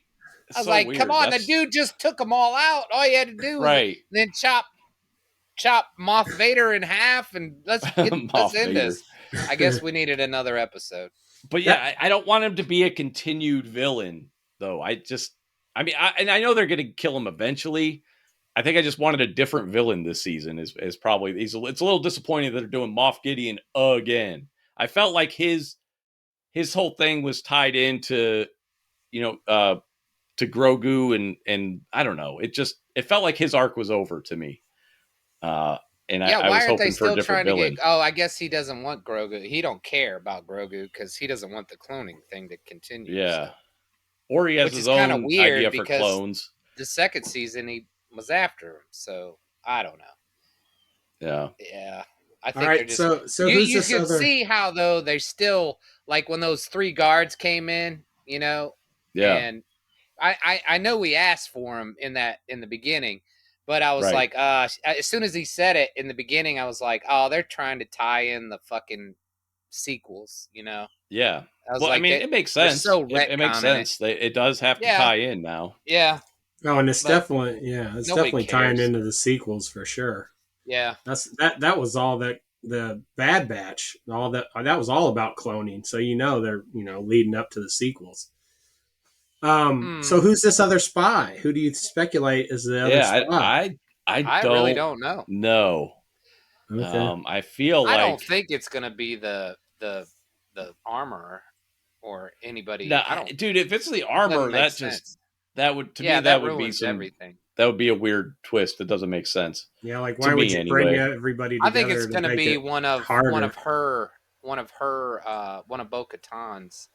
I was like, weird. Come on, the dude just took them all out. All you had to do was then chop Moff Vader in half, and let's end this. I guess we needed another episode. But yeah, I don't want him to be a continued villain, though. I know they're going to kill him eventually. I think I just wanted a different villain this season. Is probably it's a little disappointing that they're doing Moff Gideon again. I felt like his whole thing was tied into, to Grogu and I don't know. It felt like his arc was over to me. I was hoping for a different villain. I guess he doesn't want Grogu. He don't care about Grogu because he doesn't want the cloning thing to continue. Yeah. Or he has his own idea for clones. The second season he was after him, so I don't know. Yeah. Yeah. I think they're just so you can see how though they still like when those 3 guards came in, Yeah. And I know we asked for him in the beginning, but I was like, as soon as he said it in the beginning, I was like, oh, they're trying to tie in the fucking sequels, Yeah. I was it makes sense. So it makes sense. It does have to tie in now. Yeah. Oh, and it's definitely tying into the sequels for sure. Yeah. That was all that the Bad Batch, all that was all about cloning. So they're leading up to the sequels. So who's this other spy? Who do you speculate is the other spy? I really don't know. No. Okay. I feel like I don't think it's gonna be the armorer or anybody. No, dude, if it's the armor, that would be everything. That would be a weird twist. That doesn't make sense. Yeah, like why would you bring everybody together? I think it's gonna be one of Bo-Katan's.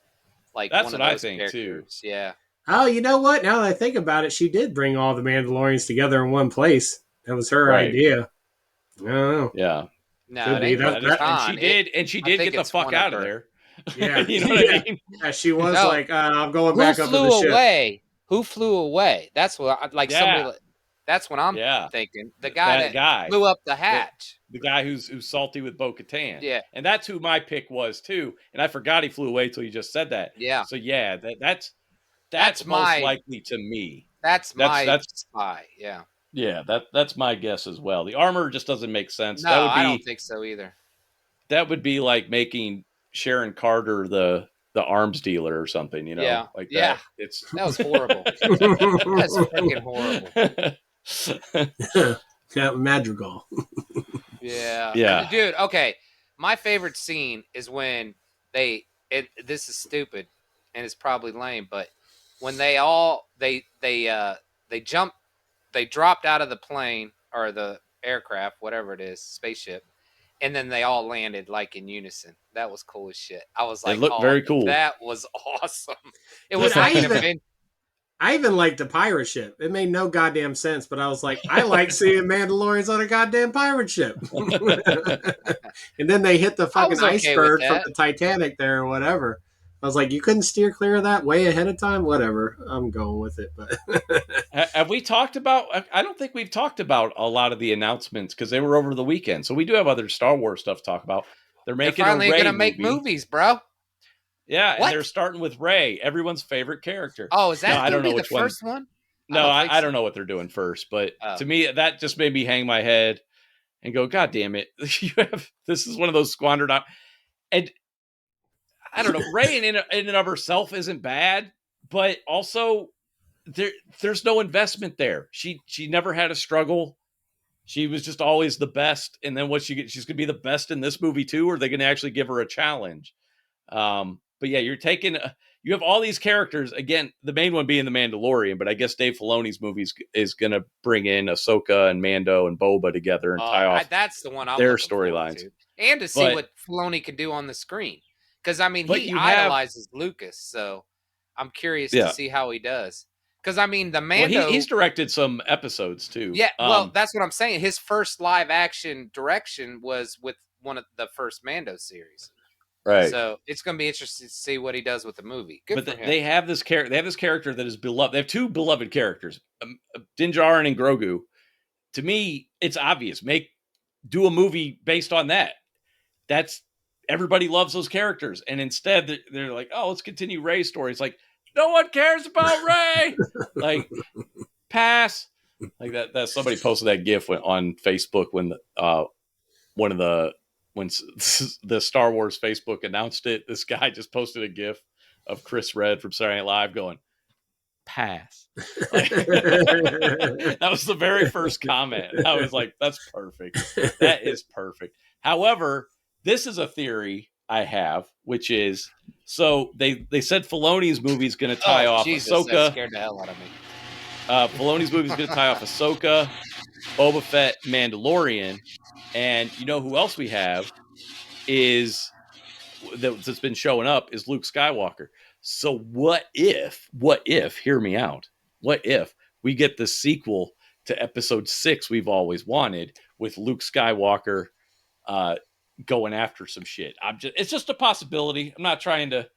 Like that's one what of I those think characters. too. Yeah. Oh, you know what? Now that I think about it, she did bring all the Mandalorians together in one place. That was her idea. I don't know. Yeah. No, she did get the fuck out of there. Yeah. You know what I mean? Yeah, she was like, I'm going back up to the ship. Who flew away? That's what somebody. That's what I'm thinking. The guy flew up the hatch. The guy who's salty with Bo-Katan. Yeah. And that's who my pick was too. And I forgot he flew away till you just said that. Yeah. So yeah, that's most likely to me. That's spy. Yeah. Yeah, that's my guess as well. The armor just doesn't make sense. No, I don't think so either. That would be like making Sharon Carter the arms dealer or something, Yeah. Like that. Yeah. That was horrible. That's freaking horrible. Yeah, Madrigal. Yeah. Yeah. Dude, okay. My favorite scene is when this is stupid and it's probably lame, but when they dropped out of the plane or the aircraft, whatever it is, spaceship, and then they all landed like in unison. That was cool as shit. I was like, it looked very cool. That was awesome. It was like an event. I even liked the pirate ship. It made no goddamn sense, but I was like, I like seeing Mandalorians on a goddamn pirate ship. And then they hit the fucking iceberg from the Titanic there or whatever. I was like, you couldn't steer clear of that way ahead of time. Whatever, I'm going with it. But Have we talked about? I don't think we've talked about a lot of the announcements because they were over the weekend. So we do have other Star Wars stuff to talk about. They're They're making a finally Rey gonna make movie. movies, bro. Yeah, What? and they're starting with Rey, everyone's favorite character. Oh, is that I don't gonna know be the which one. first one? No, think I so. don't know what they're doing first, but Oh. to me, that just made me hang my head and go, God damn it. This is one of those squandered out. And I don't know, Rey in and of herself isn't bad, but also there's no investment there. She never had a struggle. She was just always the best. And then what she's gonna be the best in this movie too, or are they gonna actually give her a challenge? But yeah, you have all these characters. Again, the main one being the Mandalorian, but I guess Dave Filoni's movies is going to bring in Ahsoka and Mando and Boba together and tie off that's the one I'm their looking forward storylines. to. And to see what Filoni can do on the screen. Because, I mean, he idolizes Lucas, so I'm curious to see how he does. Because, I mean, the Mando... Well, he's directed some episodes, too. Yeah, well, that's what I'm saying. His first live-action direction was with one of the first Mando series. Right. So it's going to be interesting to see what he does with the movie. Good for him. They have this character. They have this character that is beloved. They have two beloved characters, Din Djarin and Grogu. To me, it's obvious. Do a movie based on that. That's everybody loves those characters, and instead they're like, oh, let's continue Rey's story. It's like no one cares about Rey. Like pass. Like that. Somebody posted that GIF on Facebook when when the Star Wars Facebook announced it, this guy just posted a GIF of Chris Redd from Saturday Night Live going, pass. Like, that was the very first comment. I was like, that's perfect. That is perfect. However, this is a theory I have, which is, so they said Filoni's movie is going to tie off Ahsoka. That scared the hell out of me. Filoni's movie is going to tie off Ahsoka, Boba Fett, Mandalorian. And you know who else we have that's been showing up is Luke Skywalker. So what if, hear me out, what if we get the sequel to episode 6 we've always wanted with Luke Skywalker going after some shit? It's just a possibility. I'm not trying to.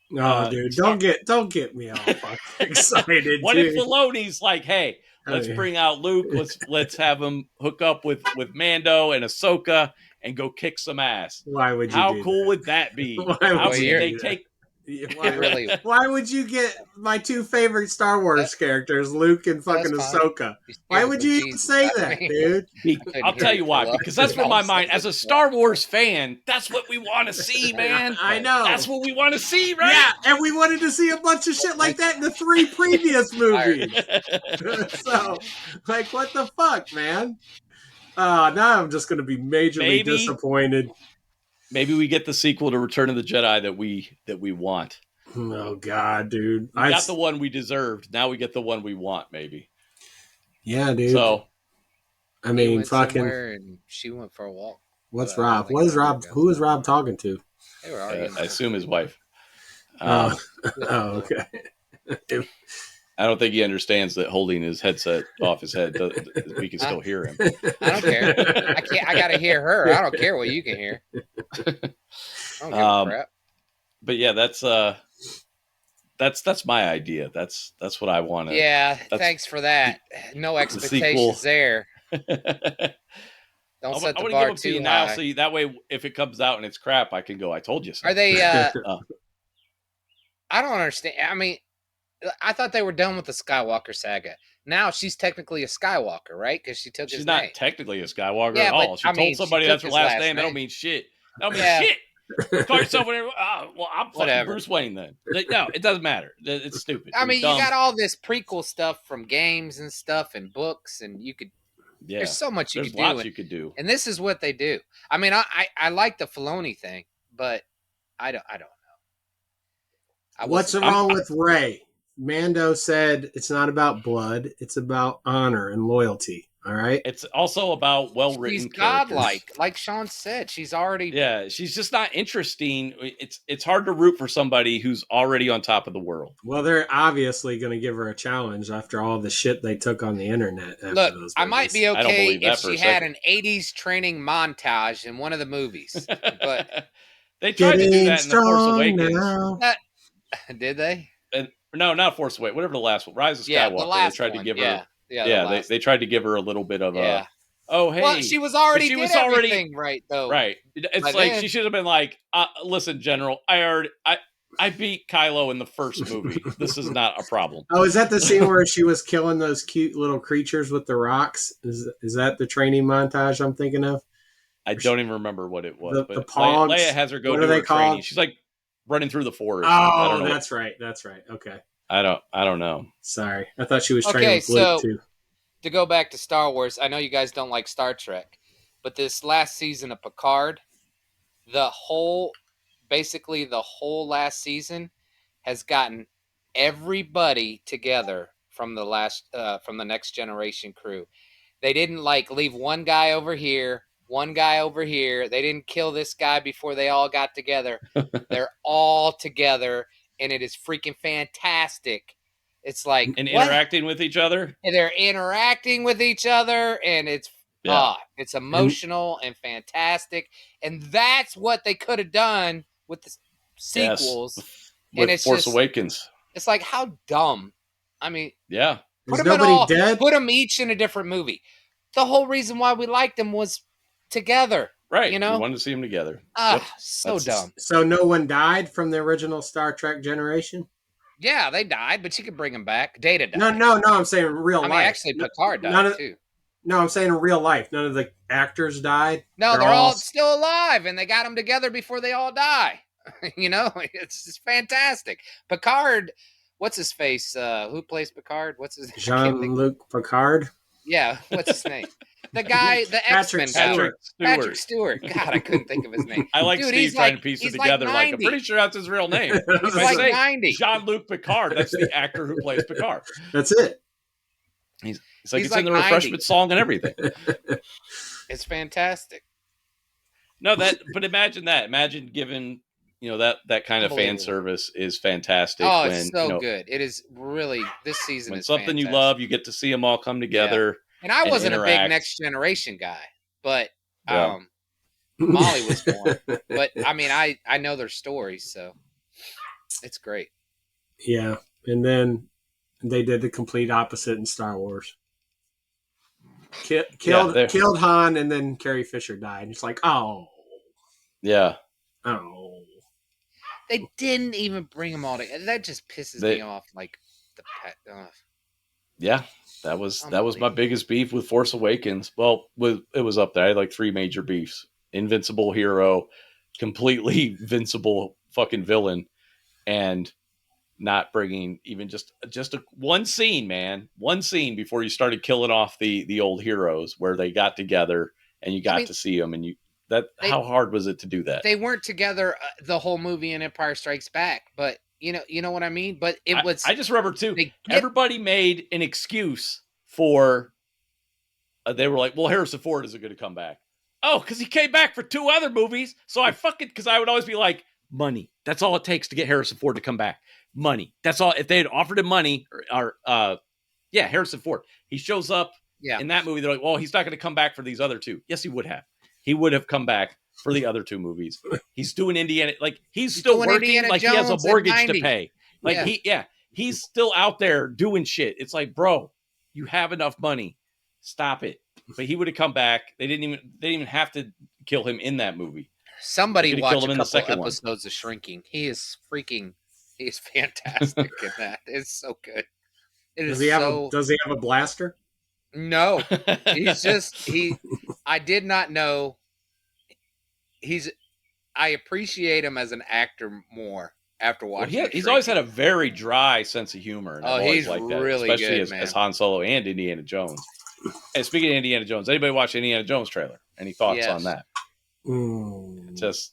No, dude, don't get me all excited. What dude. if Filoni's like, hey, let's bring out Luke. Let's have him hook up with Mando and Ahsoka and go kick some ass. Why would you? How cool would that be? How would they take? Why would you get my two favorite Star Wars characters, Luke and fucking Ahsoka? Why would you even say that, dude? I'll tell you why. Because that's what my mind, as a Star Wars fan, that's what we want to see, man. I know. That's what we want to see, right? Yeah, and we wanted to see a bunch of shit like that in the 3 previous movies. So, like, what the fuck, man? Now I'm just going to be majorly disappointed. Maybe we get the sequel to Return of the Jedi that we want. Oh God, dude! We got the one we deserved. Now we get the one we want. Maybe. Yeah, dude. So, I mean, fucking. And she went for a walk. What's Rob? What is Rob? Who is Rob talking to? They were arguing. I assume his wife. Okay. I don't think he understands that holding his headset off his head, we can still hear him. I don't care. I got to hear her. I don't care what you can hear. I don't give a crap. But yeah, that's my idea. That's what I want to. Yeah, thanks for that. No expectations there. Don't set the bar too high. Now, so that way, if it comes out and it's crap, I can go, I told you so. Are they? I don't understand. I mean, I thought they were done with the Skywalker saga. Now she's technically a Skywalker, right? Because she took his name. She's not technically a Skywalker at all. She told somebody that's her last name. That don't mean shit. That don't mean shit. Call yourself whatever. Well, I'm fucking Bruce Wayne then. No, it doesn't matter. It's stupid. I mean, you got all this prequel stuff from games and stuff and books, and you could. Yeah, there's so much you could do. There's lots you could do. And this is what they do. I mean, I like the Filoni thing, but I don't know. What's wrong with Rey? Mando said it's not about blood, it's about honor and loyalty. All right. It's also about well-written She's godlike, like Sean said. She's already. Yeah, she's just not interesting. It's hard to root for somebody who's already on top of the world. Well, they're obviously going to give her a challenge after all the shit they took on the internet. Look, I might be okay if she had an '80s training montage in one of the movies, but They tried to do Getting that in The Force strong Awakens. now. Did they? And no, not Force Awakens. Whatever the last one, Rise of Yeah, the Skywalker. They last tried to one. give her. Yeah, yeah, the Yeah, last. they tried to give her a little bit of a. Yeah. Oh Well, hey, she was but already she did was already everything right though. right. It's By like then. she should have been like, listen, General, I beat Kylo in the first movie. This is not a problem. Oh, is that the scene where she was killing those cute little creatures with the rocks? Is that the training montage I'm thinking of? I don't even remember what it was, The but pogs. Leia has her go What do are they her training. called? She's like running through the forest. I don't Oh, know. that's right. That's right. Okay. I don't know. Sorry, I thought she was training Okay, with Luke so too. to go back to Star Wars, I know you guys don't like Star Trek, but this last season of Picard, basically the whole last season has gotten everybody together from the Next Generation crew. They didn't like leave one guy over here, one guy over here. They didn't kill this guy before they all got together. They're all together, and it is freaking fantastic. It's like And what? interacting with each other. And they're interacting with each other, and it's it's emotional and fantastic. And that's what they could have done with the sequels. Yes, And with it's Force just, Awakens. it's like how dumb. I mean, Yeah. put Is them in nobody dead? Put them each in a different movie. The whole reason why we liked them was together. Right. You know, we wanted to see them together. So dumb. So no one died from the original Star Trek generation? Yeah, they died, but you could bring them back. Data died. No. I'm saying in real I mean, life. actually, Picard died too. No, I'm saying in real life. None of the actors died. No, they're all still alive, and they got them together before they all die. You know, it's just fantastic. Picard, what's his face? Who plays Picard? What's his Jean-Luc Picard? Yeah, what's his name? The guy, the X-Men guy. Patrick Stewart. God, I couldn't think of his name. I like Steve trying to piece it together. Like I'm pretty sure that's his real name. He's like 90. Jean-Luc Picard. That's the actor who plays Picard. That's it. It's in the refreshment song and everything. It's fantastic. No, but imagine that. Imagine giving, that kind of fan service is fantastic. Oh, it's so good. It is really, this season when is something fantastic. you love, you get to see them all come together. Yeah. And I wasn't a big Next Generation guy, but Molly was more. But I mean, I know their stories, so it's great. Yeah, and then they did the complete opposite in Star Wars. Killed Han, and then Carrie Fisher died. It's like, oh, yeah, oh. They didn't even bring them all together. That just pisses me off. Like the pet. Yeah, that was my biggest beef with Force Awakens. Well, it was up there. I had like 3 major beefs: invincible hero, completely invincible fucking villain, and not bringing even just one scene, man. One scene before you started killing off the old heroes, where they got together and you got to see them, and how hard was it to do that? They weren't together the whole movie in Empire Strikes Back, but you know what I mean? But it was... I just remember, too, everybody made an excuse for... they were like, well, Harrison Ford isn't going to come back. Oh, because he came back for 2 other movies. So because I would always be like, money. That's all it takes to get Harrison Ford to come back. Money. That's all. If they had offered him money, Harrison Ford. He shows up in that movie. They're like, well, he's not going to come back for these other 2. Yes, he would have. He would have come back for the other 2 movies. He's doing Indiana. Like, he's still working. Indiana like, Jones he has a mortgage to pay. Like, he's still out there doing shit. It's like, bro, you have enough money. Stop it. But he would have come back. They didn't even have to kill him in that movie. Somebody watch a couple episodes of Shrinking. He is fantastic in that. It's so good. Does he have a blaster? No. I did not know. I appreciate him as an actor more after watching. He's always had a very dry sense of humor. And he's like that, really especially good, as Han Solo and Indiana Jones. And speaking of Indiana Jones, anybody watch the Indiana Jones trailer? Any thoughts on that?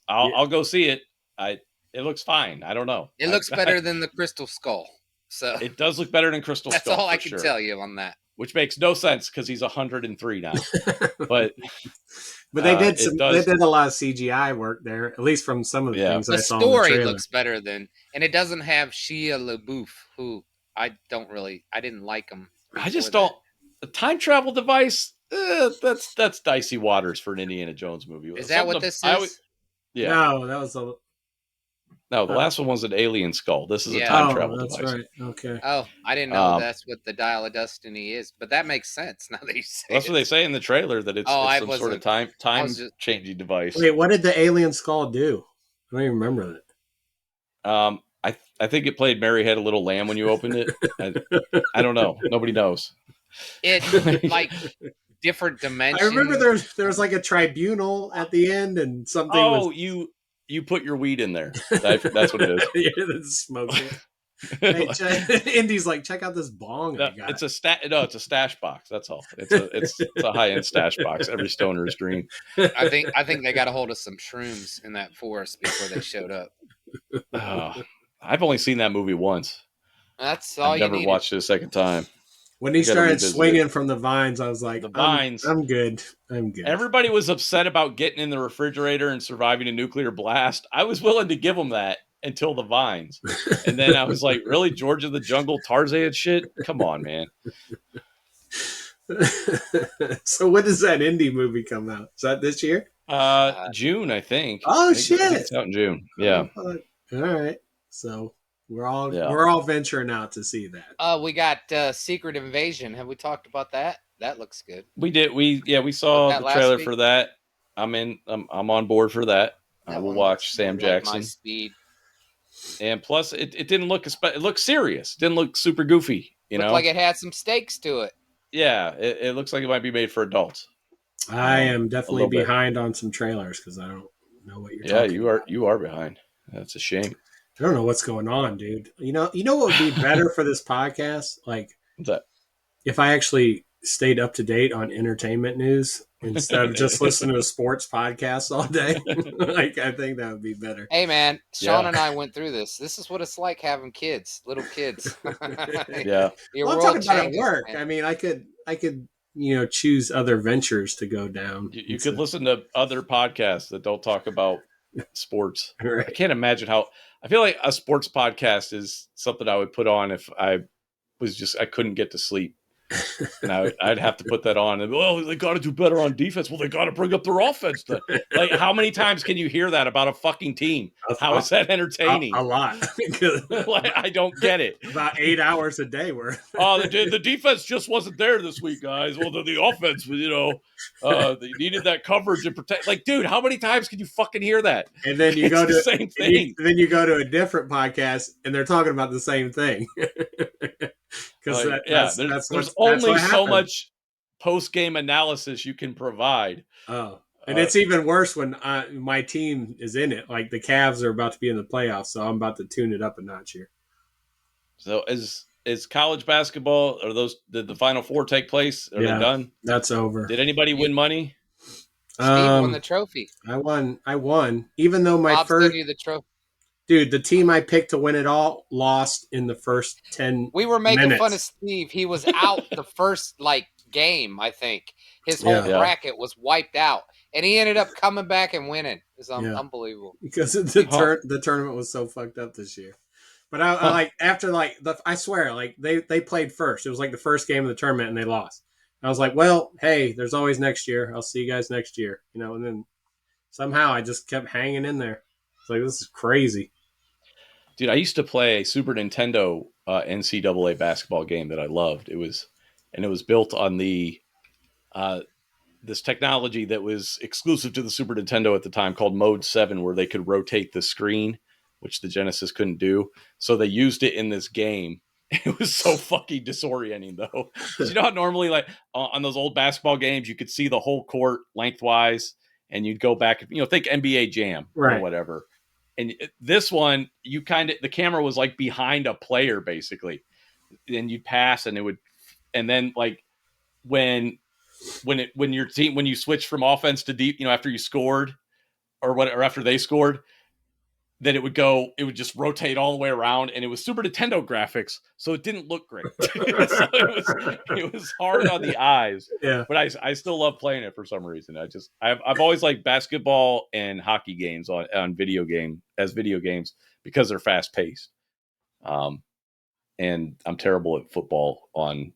I'll go see it. It looks fine. I don't know. It looks better than the Crystal Skull. So it does look better than Crystal Skull. That's all I can tell you on that. Which makes no sense because he's 103 now. But they did a lot of CGI work there, at least from some of the things I saw. The story looks better and it doesn't have Shia LaBeouf, who I didn't like him. I just don't. A time travel device. That's dicey waters for an Indiana Jones movie. Is that what this is? Yeah. No, that was a. No, the last one was an alien skull. This is a Yeah. time Oh, travel that's device. right. Okay. Oh, I didn't know that's what the Dial of Destiny is, but that makes sense now that you say That's what they it. say in the trailer, that it's Oh, I some sort of wasn't. I was time just. changing device. Wait, what did the alien skull do? I don't even remember I think it played Mary Had a Little Lamb when you opened it. that. I don't know. Nobody knows. It like different I remember dimensions. there was like a tribunal at the end, and something was. Oh, you put your weed in there. That's what it is. Yeah, smoke it. Hey, Indy's like, check out this bong I got. It's a it's a stash box. That's all. It's a high end stash box. Every stoner's dream. I think they got a hold of some shrooms in that forest before they showed up. I've only seen that movie once. That's all I've you never needed. watched it a second time. When he started revisit swinging it. from the vines, I was like, The vines. I'm good. I'm good. Everybody was upset about getting in the refrigerator and surviving a nuclear blast. I was willing to give them that until the vines. And then I was like, really? George of the Jungle, Tarzan shit? Come on, man. So when does that indie movie come out? Is that this year? June, I think. Oh I think shit! it's out in June. Yeah. Oh, all right. So we're Yeah. all venturing out to see that. We got Secret Invasion. Have we talked about that? That looks good. We did. We Was saw that the last trailer week? for that. I'm on board for that. I That will one watch looks Sam more like my Jackson. speed. And plus, it didn't look it looked serious. It didn't look super goofy. Looked like it had some stakes to it. Yeah, it looks like it might be made for adults. I am A definitely little bit. behind on some trailers because I don't know what you're Yeah, talking about. you are behind. That's a shame. I don't know what's going on, dude. You know what would be better for this podcast? Like What's that? if I actually stayed up to date on entertainment news instead of just listening to sports podcasts all day. Like I think that would be better. Hey man, Sean Yeah. and I went through this. This is what it's like having kids, little kids. Yeah. Your Well, I'm world talking about at changes, work. man. I mean, I could choose other ventures to go down. You could listen to other podcasts that don't talk about sports. Right. I can't imagine how. I feel like a sports podcast is something I would put on if I couldn't get to sleep. And I'd have to put that on. And they got to do better on defense. Well, they got to bring up their offense. Like, how many times can you hear that about a fucking team? How is that entertaining? A lot. Like, I don't get it. About 8 hours a day worth. The defense just wasn't there this week, guys. Well, the offense, they needed that coverage and protect. Like, dude, how many times can you fucking hear that? And then you go to the same thing. Then you go to a different podcast and they're talking about the same thing. Because there's only so much post-game analysis you can provide. Oh, and it's even worse when my team is in it. Like the Cavs are about to be in the playoffs, so I'm about to tune it up a notch here. So is college basketball? Did the Final Four take place? Are they done? That's over. Did anybody win money? Steve won the trophy. I won. Even though Bob sent you the trophy. Dude, the team I picked to win it all lost in the first 10 We were making minutes. fun of Steve. He was out the first game, I think. His whole bracket was wiped out. And he ended up coming back and winning. It was unbelievable. Because the tournament was so fucked up this year. But I swear, like they played first. It was like the first game of the tournament and they lost. I was like, well, hey, there's always next year. I'll see you guys next year. And then somehow I just kept hanging in there. It's like, this is crazy. Dude, I used to play a Super Nintendo NCAA basketball game that I loved. It was built on the this technology that was exclusive to the Super Nintendo at the time called Mode 7, where they could rotate the screen, which the Genesis couldn't do. So they used it in this game. It was so fucking disorienting, though. You know how normally, like on those old basketball games, you could see the whole court lengthwise, and you'd go back, think NBA Jam or whatever. And this one, the camera was like behind a player basically, and you'd pass, and it would, and then like when your team, when you switch from offense to deep, after you scored or after they scored, then it would just rotate all the way around, and it was Super Nintendo graphics, so it didn't look great. So it was hard on the eyes. Yeah. But I still love playing it for some reason. I've always liked basketball and hockey games on video games because they're fast paced. And I'm terrible at football on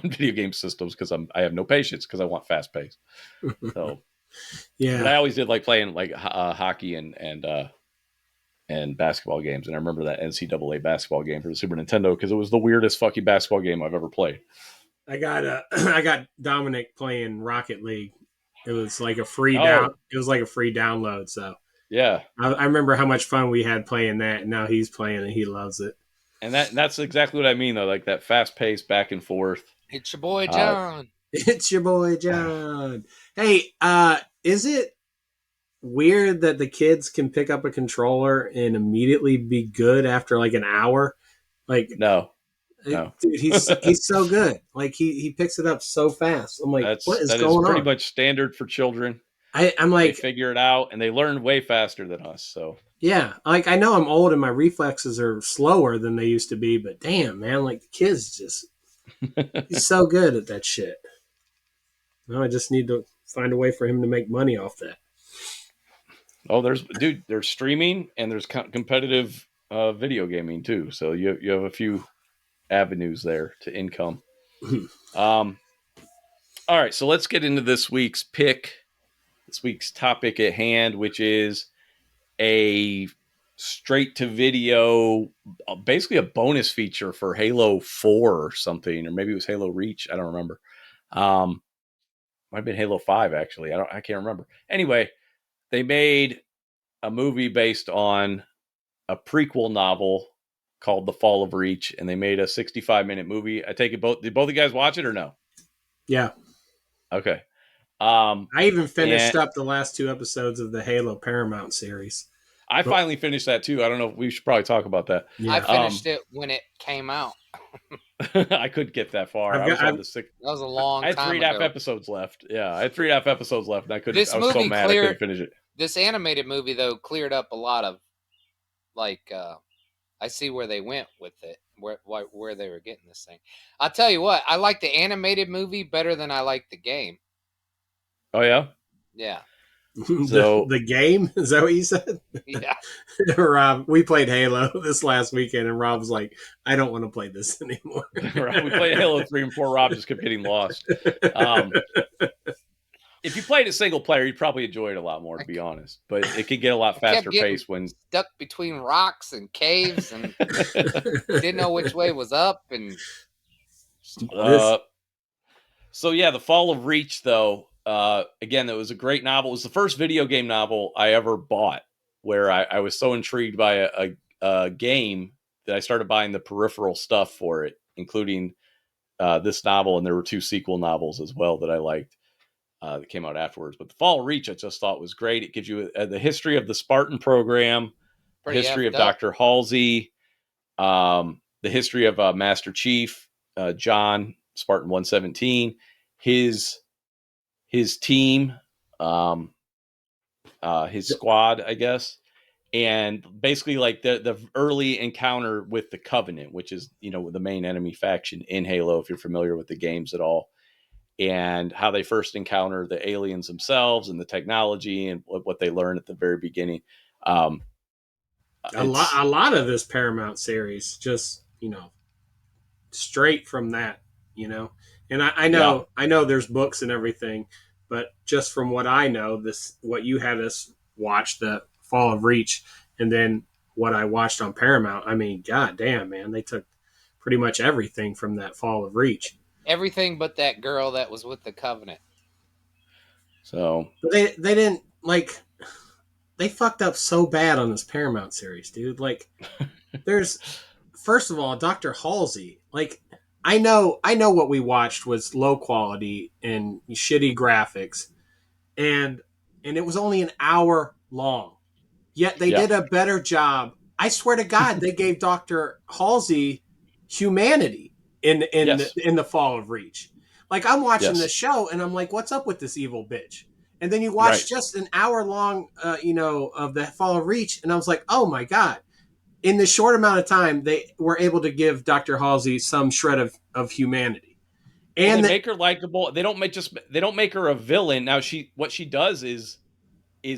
video game systems because I have no patience because I want fast pace. So But I Yeah, always did like playing like hockey and basketball games. And I remember that NCAA basketball game for the Super Nintendo because it was the weirdest fucking basketball game I've ever played. I got I got Dominic playing Rocket League. It was like a free down. Oh, It was like a free download. So yeah. I remember how much fun we had playing that, and now he's playing and he loves it. And that's exactly what I mean, though. Like that fast paced back and forth. It's your boy Uh, John. It's your boy John. Hey, is it weird that the kids can pick up a controller and immediately be good after like an hour? Like, no, no. dude, he's so good. Like he picks it up so fast. I'm like, what is That is going pretty on? much standard for children. I'm They like, figure it out and they learn way faster than us. So yeah, like I know I'm old and my reflexes are slower than they used to be, but damn, man, like the kids just he's so good at that shit. No, I just need to find a way for him to make money off that. oh, there's streaming and there's competitive video gaming too. So you have a few avenues there to income. Um, all right, so let's get into this week's pick. This week's topic at hand, which is a straight to video, basically a bonus feature for Halo 4 or something, or maybe it was Halo Reach. I don't remember. Might have been Halo 5 actually. I can't remember. Anyway, they made a movie based on a prequel novel called The Fall of Reach, and they made a 65-minute movie. I take it did both of you guys watch it or no? Yeah. Okay. I even finished And up the last two episodes of the Halo Paramount series. I finally finished that too. I don't know if we should probably talk about that. Yeah. I finished it when it came out. I couldn't get that far. I was on the sixth. That was a long I had time 3.5 ago. episodes left. Yeah, I had 3.5 episodes left, and I couldn't. This I was so movie mad I couldn't finish it. This animated movie though cleared up a lot of like I see where they went with it, where they were getting this thing. I'll tell you what, I like the animated movie better than I like the game. Oh yeah. Yeah. So the game, is that what you said? Yeah. Rob, we played Halo this last weekend, and Rob was like, "I don't want to play this anymore." we played Halo 3 and 4. Rob just kept getting lost. If you played it single player, you'd probably enjoy it a lot more, to be honest. But it could get a lot faster paced when stuck between rocks and caves and didn't know which way was up. And so yeah, The Fall of Reach, though. Again, it was a great novel. It was the first video game novel I ever bought, where I was so intrigued by a game that I started buying the peripheral stuff for it, including this novel, and there were 2 sequel novels as well that I liked. That came out afterwards. But The Fall of Reach, I just thought was great. It gives you the history of the Spartan program, the history of Dr. Halsey, the history of Master Chief, John, Spartan 117, his team, his squad, I guess. And basically like the early encounter with the Covenant, which is, the main enemy faction in Halo, if you're familiar with the games at all. And how they first encounter the aliens themselves and the technology and what they learn at the very beginning. A lot of this Paramount series, just straight from that, And I know there's books and everything, but just from what I know, what you had us watch, the Fall of Reach, and then what I watched on Paramount. I mean, god damn, man, they took pretty much everything from that Fall of Reach. Everything but that girl that was with the Covenant. So but they didn't they fucked up so bad on this Paramount series, dude. Like, there's first of all, Dr. Halsey. Like, I know what we watched was low quality and shitty graphics, and it was only an hour long. Yet they did a better job. I swear to God, they gave Dr. Halsey humanity in the Fall of Reach. Like, I'm watching the show and I'm like, what's up with this evil bitch? And then you watch just an hour long, of the Fall of Reach, and I was like, oh my God. In this short amount of time, they were able to give Dr. Halsey some shred of humanity. And they make her likable. They don't make her a villain. Now what she does is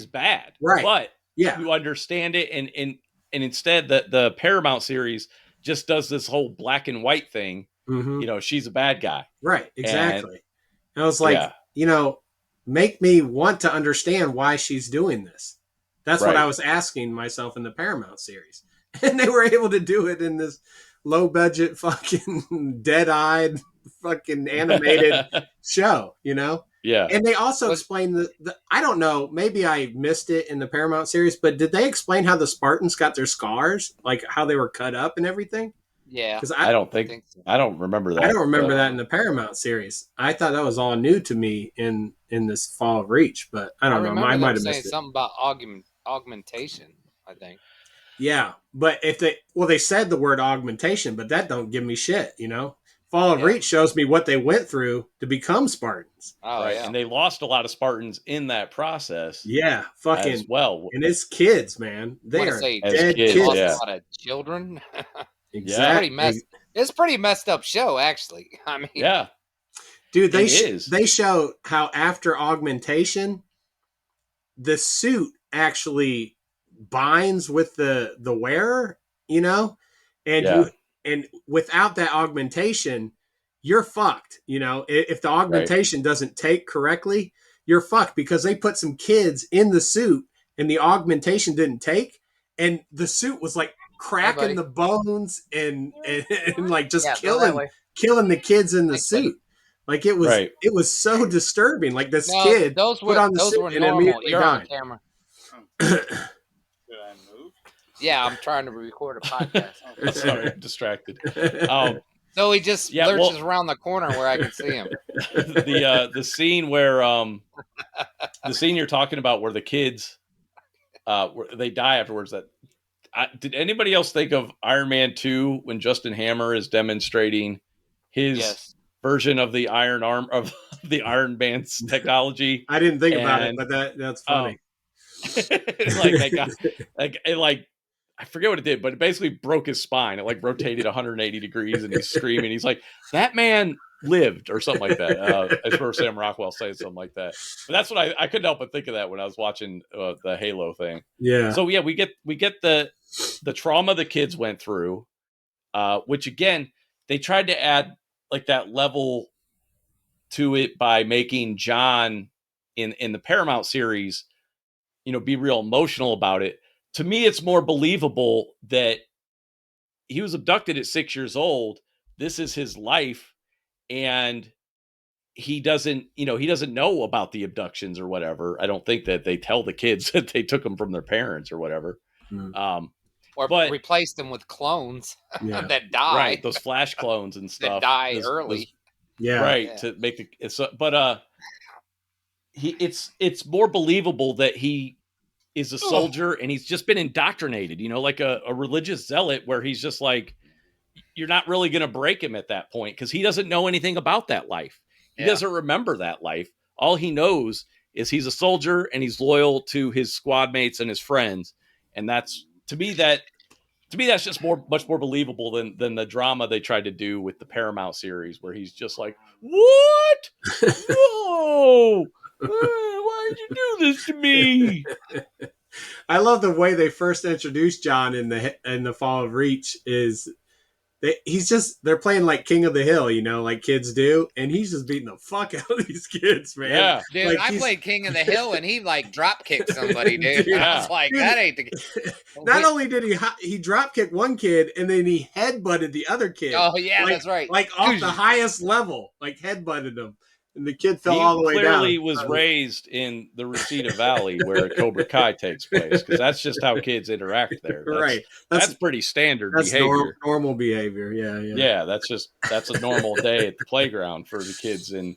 bad. Right. But yeah, you understand it, and instead the Paramount series just does this whole black and white thing. Mm-hmm. She's a bad guy. Right, exactly. And I was like, make me want to understand why she's doing this. That's what I Right. was asking myself in the Paramount series. And they were able to do it in this low budget fucking dead-eyed fucking animated show, you know? Yeah. And they also Was- explained the I don't know, maybe I missed it in the Paramount series, but did they explain how the Spartans got their scars? Like how they were cut up and everything? Yeah. Because I don't think think so. I don't remember that. I don't remember but- that in the Paramount series. I thought that was all new to me in this Fall of Reach, but I don't know. remember I them might have saying missed it. something about augmentation, I think. Yeah, but if they said the word augmentation, but that don't give me shit, you know. Fall of Yeah. Reach shows me what they went through to become Spartans. Oh, right. yeah. And they lost a lot of Spartans in that process Yeah, fucking as well. and it's kids, man. They Wanna are say As dead kids, kids. lost yeah. a lot of children. Exactly. It's a pretty messed up show, actually. I mean, Yeah. Dude, It is. they show how after augmentation, the suit actually binds with the wearer, you know, and Yeah. and without that augmentation, you're fucked. You know, if the augmentation doesn't take correctly, you're fucked because they put some kids in the suit and the augmentation didn't take, and the suit was like cracking the bones and like just go that way. killing the kids in the Thanks, buddy. suit. Like it was Right. it was so disturbing. Like this No, kid those put on the those suit were and normal. immediately You're on died. camera. Did I move? Yeah, I'm trying to record a podcast. Sorry, I'm distracted. So he just Yeah, lurches around the corner where I can see him. The scene where the scene you're talking about where the kids where they die afterwards. That did anybody else think of Iron Man 2 when Justin Hammer is demonstrating his Yes. version of the Iron Arm of the Iron Man's technology? I didn't think about it, And, but that's funny. like that guy, like I forget what it did, but it basically broke his spine. It like rotated 180 degrees, and he's screaming. He's like, "That man lived," or something like that. I remember Sam Rockwell saying something like that. But that's what I couldn't help but think of that when I was watching the Halo thing. Yeah. So yeah, we get the trauma the kids went through, which again they tried to add like that level to it by making John in the Paramount series, be real emotional about it. To me, it's more believable that he was abducted at 6 years old. This is his life, and he doesn't know about the abductions or whatever. I don't think that they tell the kids that they took them from their parents or whatever. Or but- replace them with clones Yeah. that die. Right, those flash clones and stuff that die early. Yeah. right, Yeah. to make it's more believable that he is a soldier and he's just been indoctrinated, like a religious zealot, where he's just like, you're not really going to break him at that point because he doesn't know anything about that life. He doesn't remember that life. All he knows is he's a soldier and he's loyal to his squad mates and his friends. And that's, to me, that's just much more believable than the drama they tried to do with the Paramount series, where he's just like, what? No! Why did you do this to me? I love the way they first introduced John in the Fall of Reach. Is they're playing like King of the Hill, like kids do, and he's just beating the fuck out of these kids, man. Yeah. Dude, Like, I played King of the Hill and he like drop kicked somebody, dude. Dude, I was like, dude. that ain't the. Not only did he drop kick one kid, and then he headbutted the other kid. Oh yeah, like, that's right. Like off Dude. the highest level, like headbutted him, and the kid fell He all the way down. clearly was raised in the Reseda Valley where Cobra Kai takes place, because that's just how kids interact there. Right. That's pretty standard That's behavior. normal behavior. Yeah. Yeah, that's a normal day at the playground for the kids in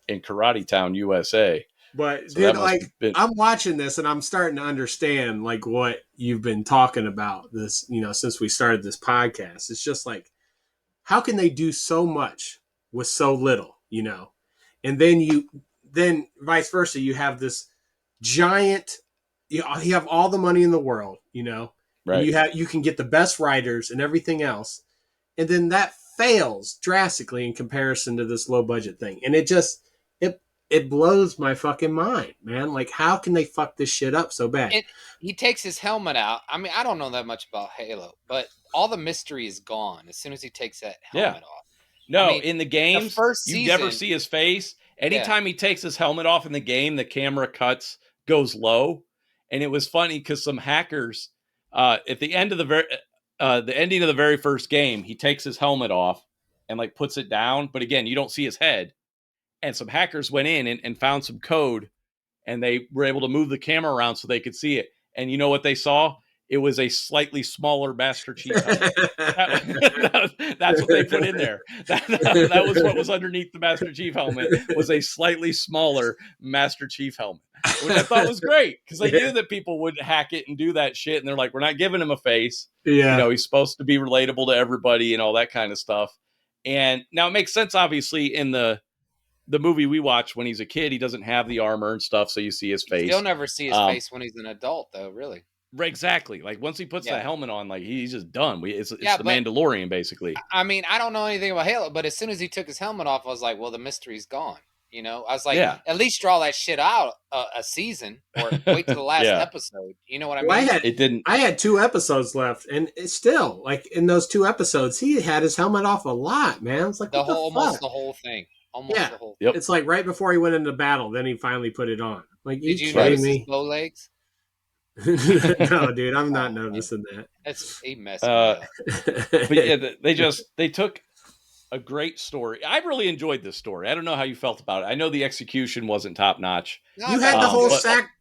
Karate Town, USA. But So that dude, must like have been- I'm watching this and I'm starting to understand like what you've been talking about this, since we started this podcast. It's just like, how can they do so much with so little, And then vice versa, you have this giant, you have all the money in the world, Right. and you can get the best writers and everything else, and then that fails drastically in comparison to this low budget thing, and it blows my fucking mind, man. Like, how can they fuck this shit up so bad? He takes his helmet out. I mean, I don't know that much about Halo, but all the mystery is gone as soon as he takes that helmet off. No, I mean, in the games, first you never season- see his face, Anytime he takes his helmet off in the game, the camera goes low. And it was funny because some hackers, at the end of the ending of the very first game, he takes his helmet off and like puts it down. But again, you don't see his head. And some hackers went in and found some code, and they were able to move the camera around so they could see it. And you know what they saw? It was a slightly smaller Master Chief helmet. That's what they put in there. That was what was underneath the Master Chief helmet, was a slightly smaller Master Chief helmet, which I thought was great because they knew that people would hack it and do that shit. And they're like, we're not giving him a face. Yeah. You know, he's supposed to be relatable to everybody and all that kind of stuff. And now it makes sense, obviously, in the movie we watch when he's a kid, he doesn't have the armor and stuff, so you see his face. You'll never see his face when he's an adult, though, really. Exactly. Like, once he puts the helmet on, like, he's just done. It's the Mandalorian, basically. I mean, I don't know anything about Halo, but as soon as he took his helmet off, I was like, well, the mystery's gone. You know? I was like, at least draw that shit out a season, or wait till the last episode. You know what I mean? I had 2 episodes left, and it's still, like, in those 2 episodes, he had his helmet off a lot, man. It's like, almost the whole thing. Almost the whole thing. Yep. It's like right before he went into battle, then he finally put it on. Like, did you notice his bow legs? No, dude, I'm not noticing that. He messed me up. But yeah, they took a great story. I really enjoyed this story. I don't know how you felt about it. I know the execution wasn't top notch. You had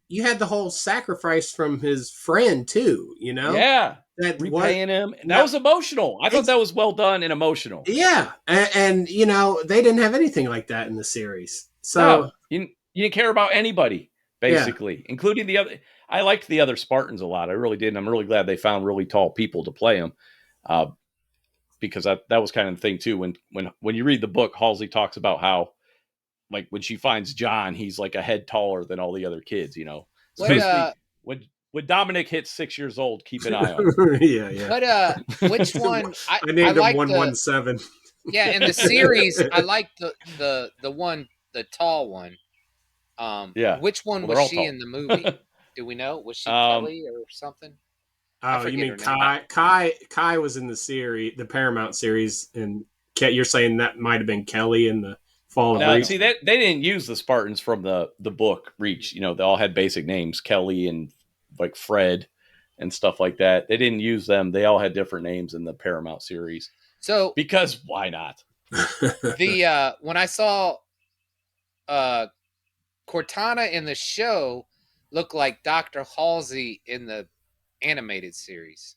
you had the whole sacrifice from his friend too. You know, repaying him. And that was emotional. I thought that was well done and emotional. Yeah, and you know, they didn't have anything like that in the series. So you didn't care about anybody, basically, including the other. I liked the other Spartans a lot. I really did. And I'm really glad they found really tall people to play them. Because that was kind of the thing too. When you read the book, Halsey talks about how, like, when she finds John, he's like a head taller than all the other kids, you know. So basically, when Dominic hits 6 years old, keep an eye on him. Yeah. But which one? I named him 117. Yeah, in the series, I like the one, the tall one. Which one was she in the movie? Do we know? Was she Kelly or something? Oh, you mean Kai? Kai was in the series, the Paramount series, and you're saying that might have been Kelly in the Fall of Reach. See, they didn't use the Spartans from the book Reach. You know, they all had basic names, Kelly and like Fred and stuff like that. They didn't use them. They all had different names in the Paramount series. So because why not? When I saw Cortana in the show look like Dr. Halsey in the animated series.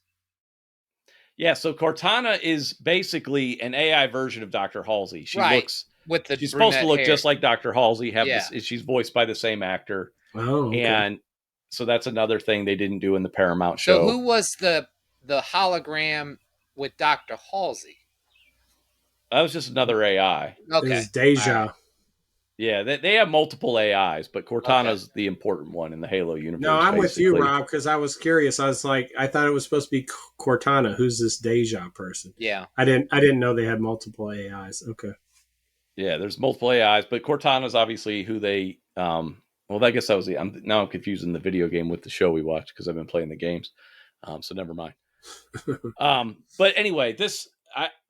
Yeah, so Cortana is basically an AI version of Dr. Halsey. She looks with the she's supposed to look hair. just like Dr. Halsey. She's voiced by the same actor. Oh, okay. And so that's another thing they didn't do in the Paramount show. So who was the hologram with Dr. Halsey? That was just another AI. Okay, it's Deja. Yeah, they have multiple AIs, but Cortana's the important one in the Halo universe. No, I'm with you, Rob, because I was curious. I was like, I thought it was supposed to be Cortana. Who's this Deja person? Yeah, I didn't know they had multiple AIs. Okay. Yeah, there's multiple AIs, but Cortana's obviously who they. Well, I guess that was I'm confusing the video game with the show we watched because I've been playing the games, so never mind. But anyway,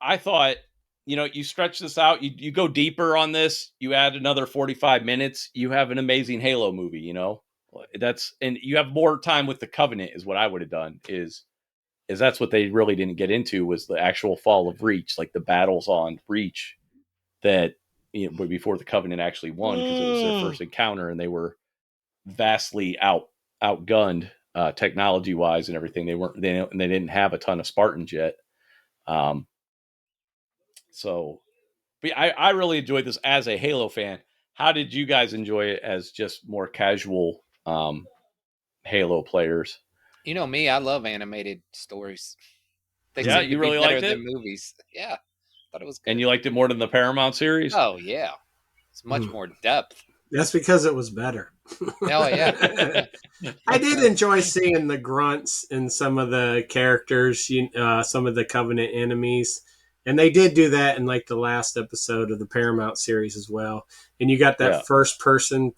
I thought. You know, you stretch this out, you go deeper on this, you add another 45 minutes, you have an amazing Halo movie, you know? And you have more time with the Covenant is what I would have done, is that's what they really didn't get into, was the actual fall of Reach, like the battles on Reach that, you know, before the Covenant actually won, because it was their first encounter and they were vastly outgunned technology wise and everything. They didn't have a ton of Spartans yet. So, but I really enjoyed this as a Halo fan. How did you guys enjoy it as just more casual Halo players? You know me, I love animated stories. You really liked it? Than movies. Yeah, thought it was good. And you liked it more than the Paramount series? Oh yeah, it's much more depth. That's because it was better. Oh yeah. I did enjoy seeing the grunts in some of the characters, some of the Covenant enemies. And they did do that in like the last episode of the Paramount series as well. And you got that first person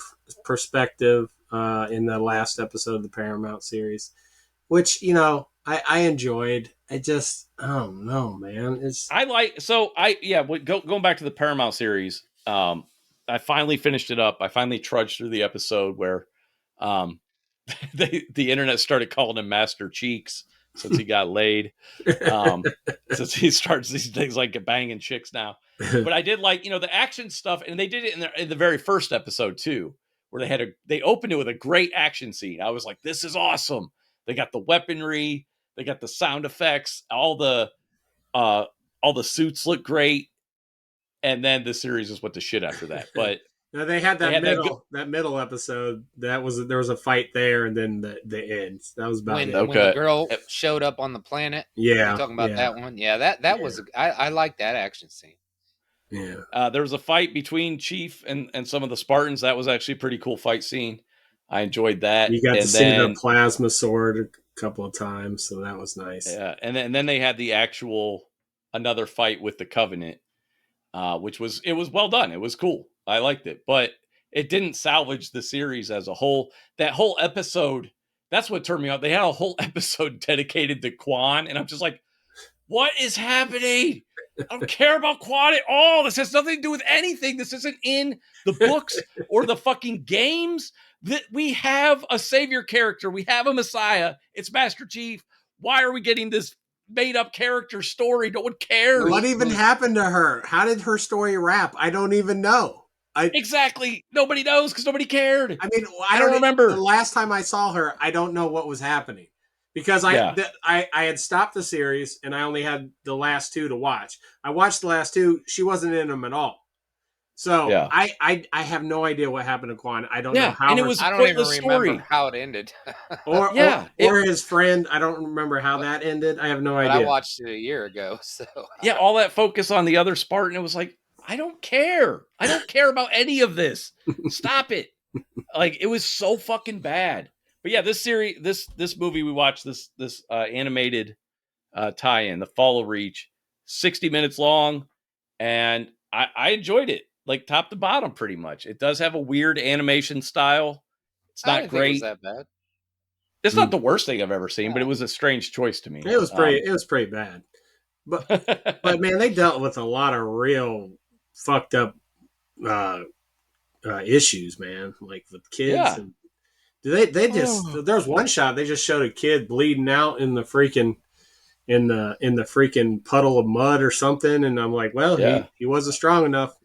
perspective in the last episode of the Paramount series, which, you know, I enjoyed. I just, I don't know, man. Going back to the Paramount series. I finally finished it up. I finally trudged through the episode where um, the internet started calling him Master Cheeks since he got laid. Since he starts these things like banging chicks now. But I did like, the action stuff, and they did it in the very first episode too, where they opened it with a great action scene. I was like, this is awesome. They got the weaponry, they got the sound effects, all the suits look great. And then the series just went to shit after that. But now they had that middle that middle episode. There was a fight there, and then the end. That was about when, it. when the girl showed up on the planet. Yeah, you talking about that one? Yeah, that was. I like that action scene. Yeah, there was a fight between Chief and some of the Spartans. That was actually a pretty cool fight scene. I enjoyed that. You got to see the plasma sword a couple of times, so that was nice. Yeah, and then they had the actual another fight with the Covenant. Which was well done. It was cool. I liked it, but it didn't salvage the series as a whole. That whole episode, that's what turned me off. They had a whole episode dedicated to Quan, and I'm just like, what is happening? I don't care about Quan at all. This has nothing to do with anything. This isn't in the books or the fucking games. That we have a savior character. We have a Messiah. It's Master Chief. Why are we getting this made up character story? No one cares. What even happened to her? How did her story wrap? I don't even know. Exactly. Nobody knows because nobody cared. I mean, I don't remember. The last time I saw her, I don't know what was happening because I had stopped the series and I only had the last two to watch. I watched the last two. She wasn't in them at all. So I have no idea what happened to Quan. I don't know how. And it was I don't even remember how it ended. or his friend. I don't remember how that ended. I have no idea. I watched it a year ago. So all that focus on the other Spartan. It was like, I don't care. I don't care about any of this. Stop it. Like, it was so fucking bad. But yeah, this series, this movie we watched, this animated tie-in, The Fall of Reach, 60 minutes long, and I enjoyed it. Like top to bottom, pretty much. It does have a weird animation style. It's not great. Think it was that bad. It's not the worst thing I've ever seen, but it was a strange choice to me. It was pretty bad. But man, they dealt with a lot of real fucked up issues, man. Like with kids. Yeah. And they just there was one shot they just showed a kid bleeding out in the freaking puddle of mud or something, and I'm like, well, he wasn't strong enough.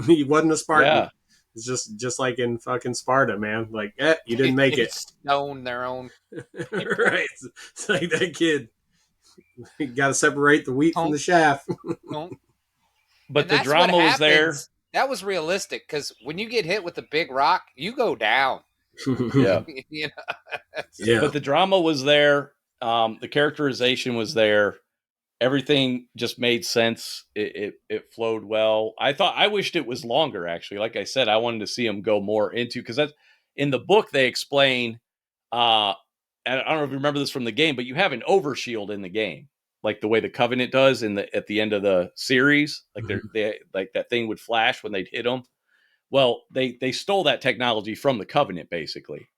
He wasn't a Spartan. Yeah. It's just like in fucking Sparta, man. Like, you didn't make it. Stone their own. Right. It's like that kid. You got to separate the wheat from the chaff. But the drama was there. That was realistic because when you get hit with a big rock, you go down. Yeah. Yeah. But the drama was there. The characterization was there. Everything just made sense. It flowed well. I wished it was longer, actually. Like I said, I wanted to see him go more into, because that's in the book they explain. And I don't know if you remember this from the game, but you have an overshield in the game, like the way the Covenant does at the end of the series. Like they like that thing would flash when they'd hit them. Well, they stole that technology from the Covenant, basically.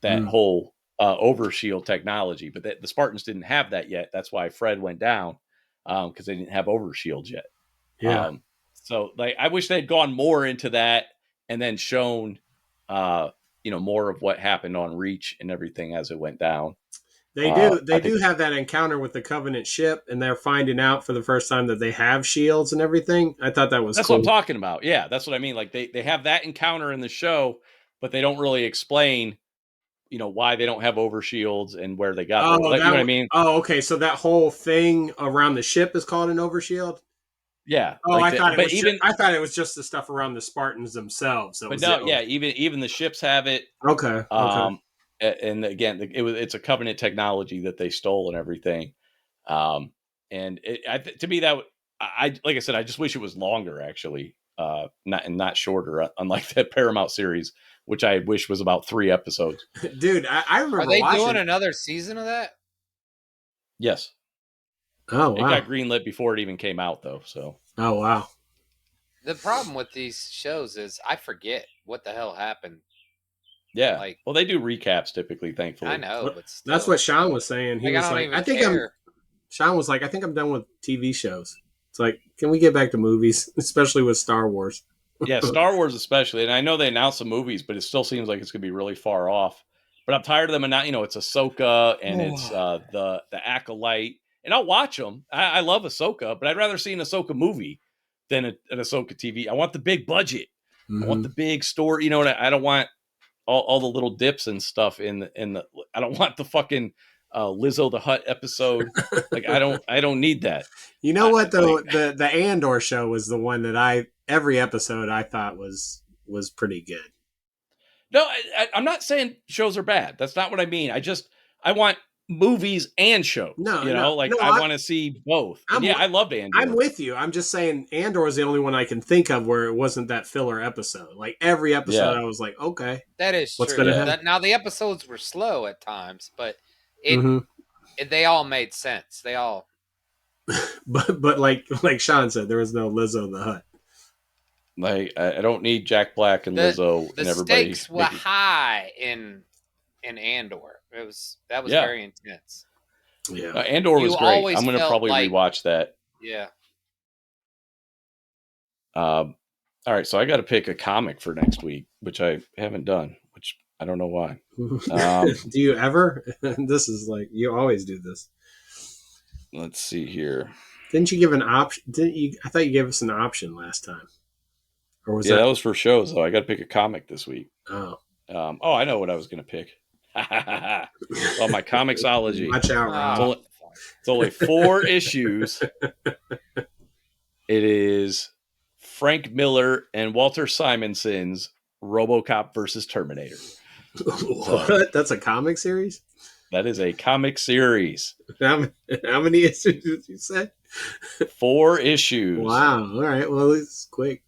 That whole overshield technology, but the Spartans didn't have that yet. That's why Fred went down, because they didn't have overshields yet. Yeah. So like, I wish they'd gone more into that and then shown, more of what happened on Reach and everything as it went down. They do have that encounter with the Covenant ship, and they're finding out for the first time that they have shields and everything. I thought that was That's cool. What I'm talking about. Yeah, that's what I mean. Like they have that encounter in the show, but they don't really explain, why they don't have overshields and where they got them. You know what I mean? Oh, okay. So that whole thing around the ship is called an overshield? Yeah. Oh, I thought it was just the stuff around the Spartans themselves. Even the ships have it. Okay. And again, it's a Covenant technology that they stole and everything. To me, like I said, I just wish it was longer, actually, not shorter. Unlike that Paramount series, which I wish was about 3 episodes. Dude, I remember. Are they doing another season of that? Yes. Oh, wow. It got greenlit before it even came out, though. So. Oh, wow. The problem with these shows is I forget what the hell happened. Yeah. Well, they do recaps typically, thankfully. I know, but still. That's what Sean was saying. He was like, Sean was like, I think I'm done with TV shows. It's like, can we get back to movies, especially with Star Wars? Yeah, Star Wars especially, and I know they announced some movies, but it still seems like it's going to be really far off. But I'm tired of them, and now it's Ahsoka and it's the Acolyte, and I'll watch them. I love Ahsoka, but I'd rather see an Ahsoka movie than an Ahsoka TV. I want the big budget. I want the big story. You know what? I don't want all the little dips and stuff in the. I don't want the fucking Lizzo the Hut episode. Like I don't need that. You know what though? The Andor show was the one that every episode I thought was pretty good. No, I'm not saying shows are bad. That's not what I mean. I want movies and shows. I want to see both. I loved Andor. I'm with you. I'm just saying Andor is the only one I can think of where it wasn't that filler episode. Like every episode, I was like, okay, that is what's true. Gonna happen? Now the episodes were slow at times, but they all made sense. They all. but like Sean said, there was no Lizzo the Hut. Like I don't need Jack Black and Lizzo and everybody. The stakes were high in Andor. That was very intense. Yeah, Andor was great. I'm going to probably rewatch that. Yeah. All right, so I got to pick a comic for next week, which I haven't done, which I don't know why. Do you ever? This is like you always do this. Let's see here. Didn't you give an option? Didn't you? I thought you gave us an option last time. Or was that was for shows, though. I got to pick a comic this week. Oh. I know what I was going to pick. Well, my comicsology. Watch out, Rob. It's only 4 issues. It is Frank Miller and Walter Simonson's RoboCop versus Terminator. What? That's a comic series? That is a comic series. How many issues did you say? 4 issues. Wow. All right. Well, it's quick.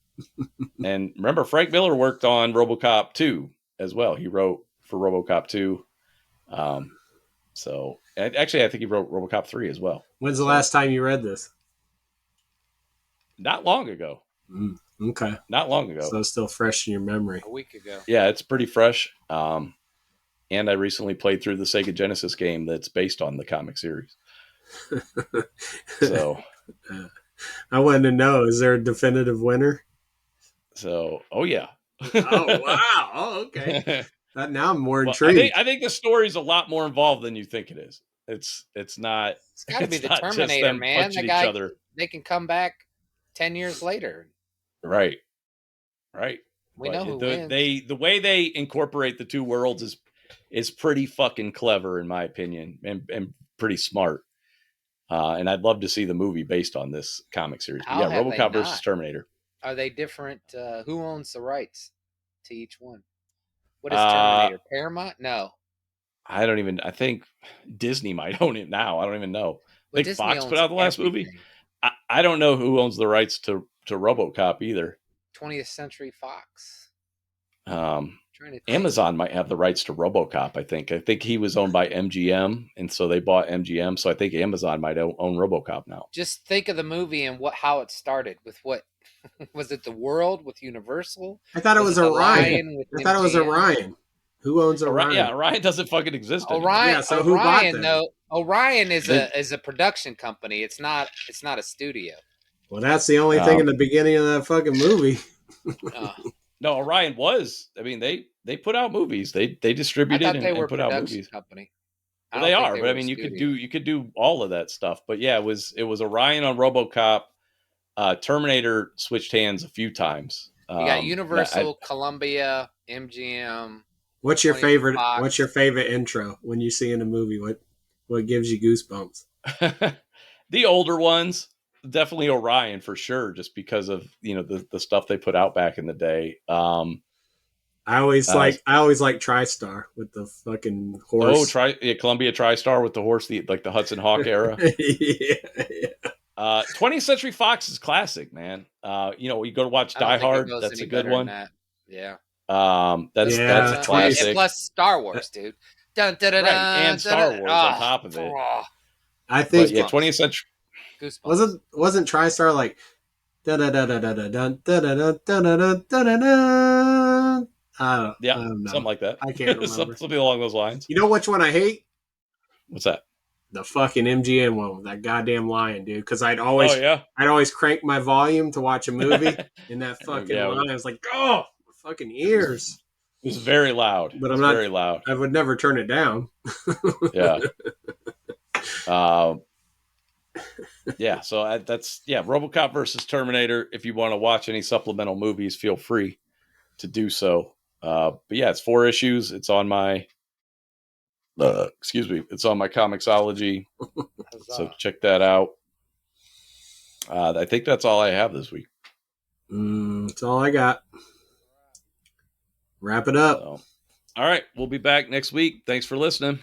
And remember, Frank Miller worked on RoboCop 2 as well. He wrote for RoboCop 2. So actually, I think he wrote RoboCop 3 as well. When's the last time you read this? Not long ago. Okay. Not long ago. So it's still fresh in your memory. A week ago. Yeah, it's pretty fresh. And I recently played through the Sega Genesis game that's based on the comic series. So I wanted to know, is there a definitive winner? So, oh yeah. Oh wow. Oh, okay. Now I'm more intrigued. I think the story's a lot more involved than you think it is. It's not. It's got to be the Terminator, man. The guy, they can come back 10 years later. Right. We know who wins. The way they incorporate the two worlds is pretty fucking clever in my opinion, and pretty smart. And I'd love to see the movie based on this comic series. Yeah, RoboCop versus Terminator. Are they different? Who owns the rights to each one? What is Terminator? Paramount? No. I think Disney might own it now. I don't even know. I think Fox put out the last movie. I don't know who owns the rights to RoboCop either. 20th Century Fox. Amazon might have the rights to RoboCop, I think. I think he was owned by MGM, and so they bought MGM. So I think Amazon might own RoboCop now. Just think of the movie and how it started with what was it? The World with Universal? I thought it was Orion. I thought it was Orion. Who owns Orion? Yeah, Orion doesn't fucking exist anymore. Orion. Yeah, so who bought them? Though Orion is a production company. It's not a studio. Well, that's the only thing in the beginning of that fucking movie. No, Orion was. I mean, they put out movies. They distributed and put out movies. Company. Well, they are, but I mean, you could do all of that stuff. But yeah, it was Orion on RoboCop. Terminator switched hands a few times. You got Universal, Columbia, MGM. What's your favorite? Fox. What's your favorite intro when you see in a movie? What gives you goosebumps? The older ones. Definitely Orion for sure, just because of the stuff they put out back in the day. I always like TriStar with the fucking horse. Columbia TriStar with the horse, the Hudson Hawk era. Yeah. 20th Century Fox is classic, man. You go to watch Die Hard. That's a good one. Yeah. That's a classic. And plus Star Wars, dude. Dun, dun, dun, right. And Star Wars on top of it. I think 20th Century. Goosebumps. Wasn't TriStar like da da da da da da da da da da da da? I don't know. Something like that. I can't remember. Something along those lines. You know which one I hate? What's that? The fucking MGM one with that goddamn lion, dude. Because I'd always yeah. crank my volume to watch a movie, and that fucking Yeah, lion, I was like, oh, fucking ears. It was very loud. But I'm very loud. I would never turn it down. Yeah. Yeah. So that's RoboCop versus Terminator. If you want to watch any supplemental movies, feel free to do so. But yeah, it's 4 issues. It's on my it's on my Comixology. So check that out. I think that's all I have this week. That's all I got. Wrap it up. So, all right, we'll be back next week. Thanks for listening.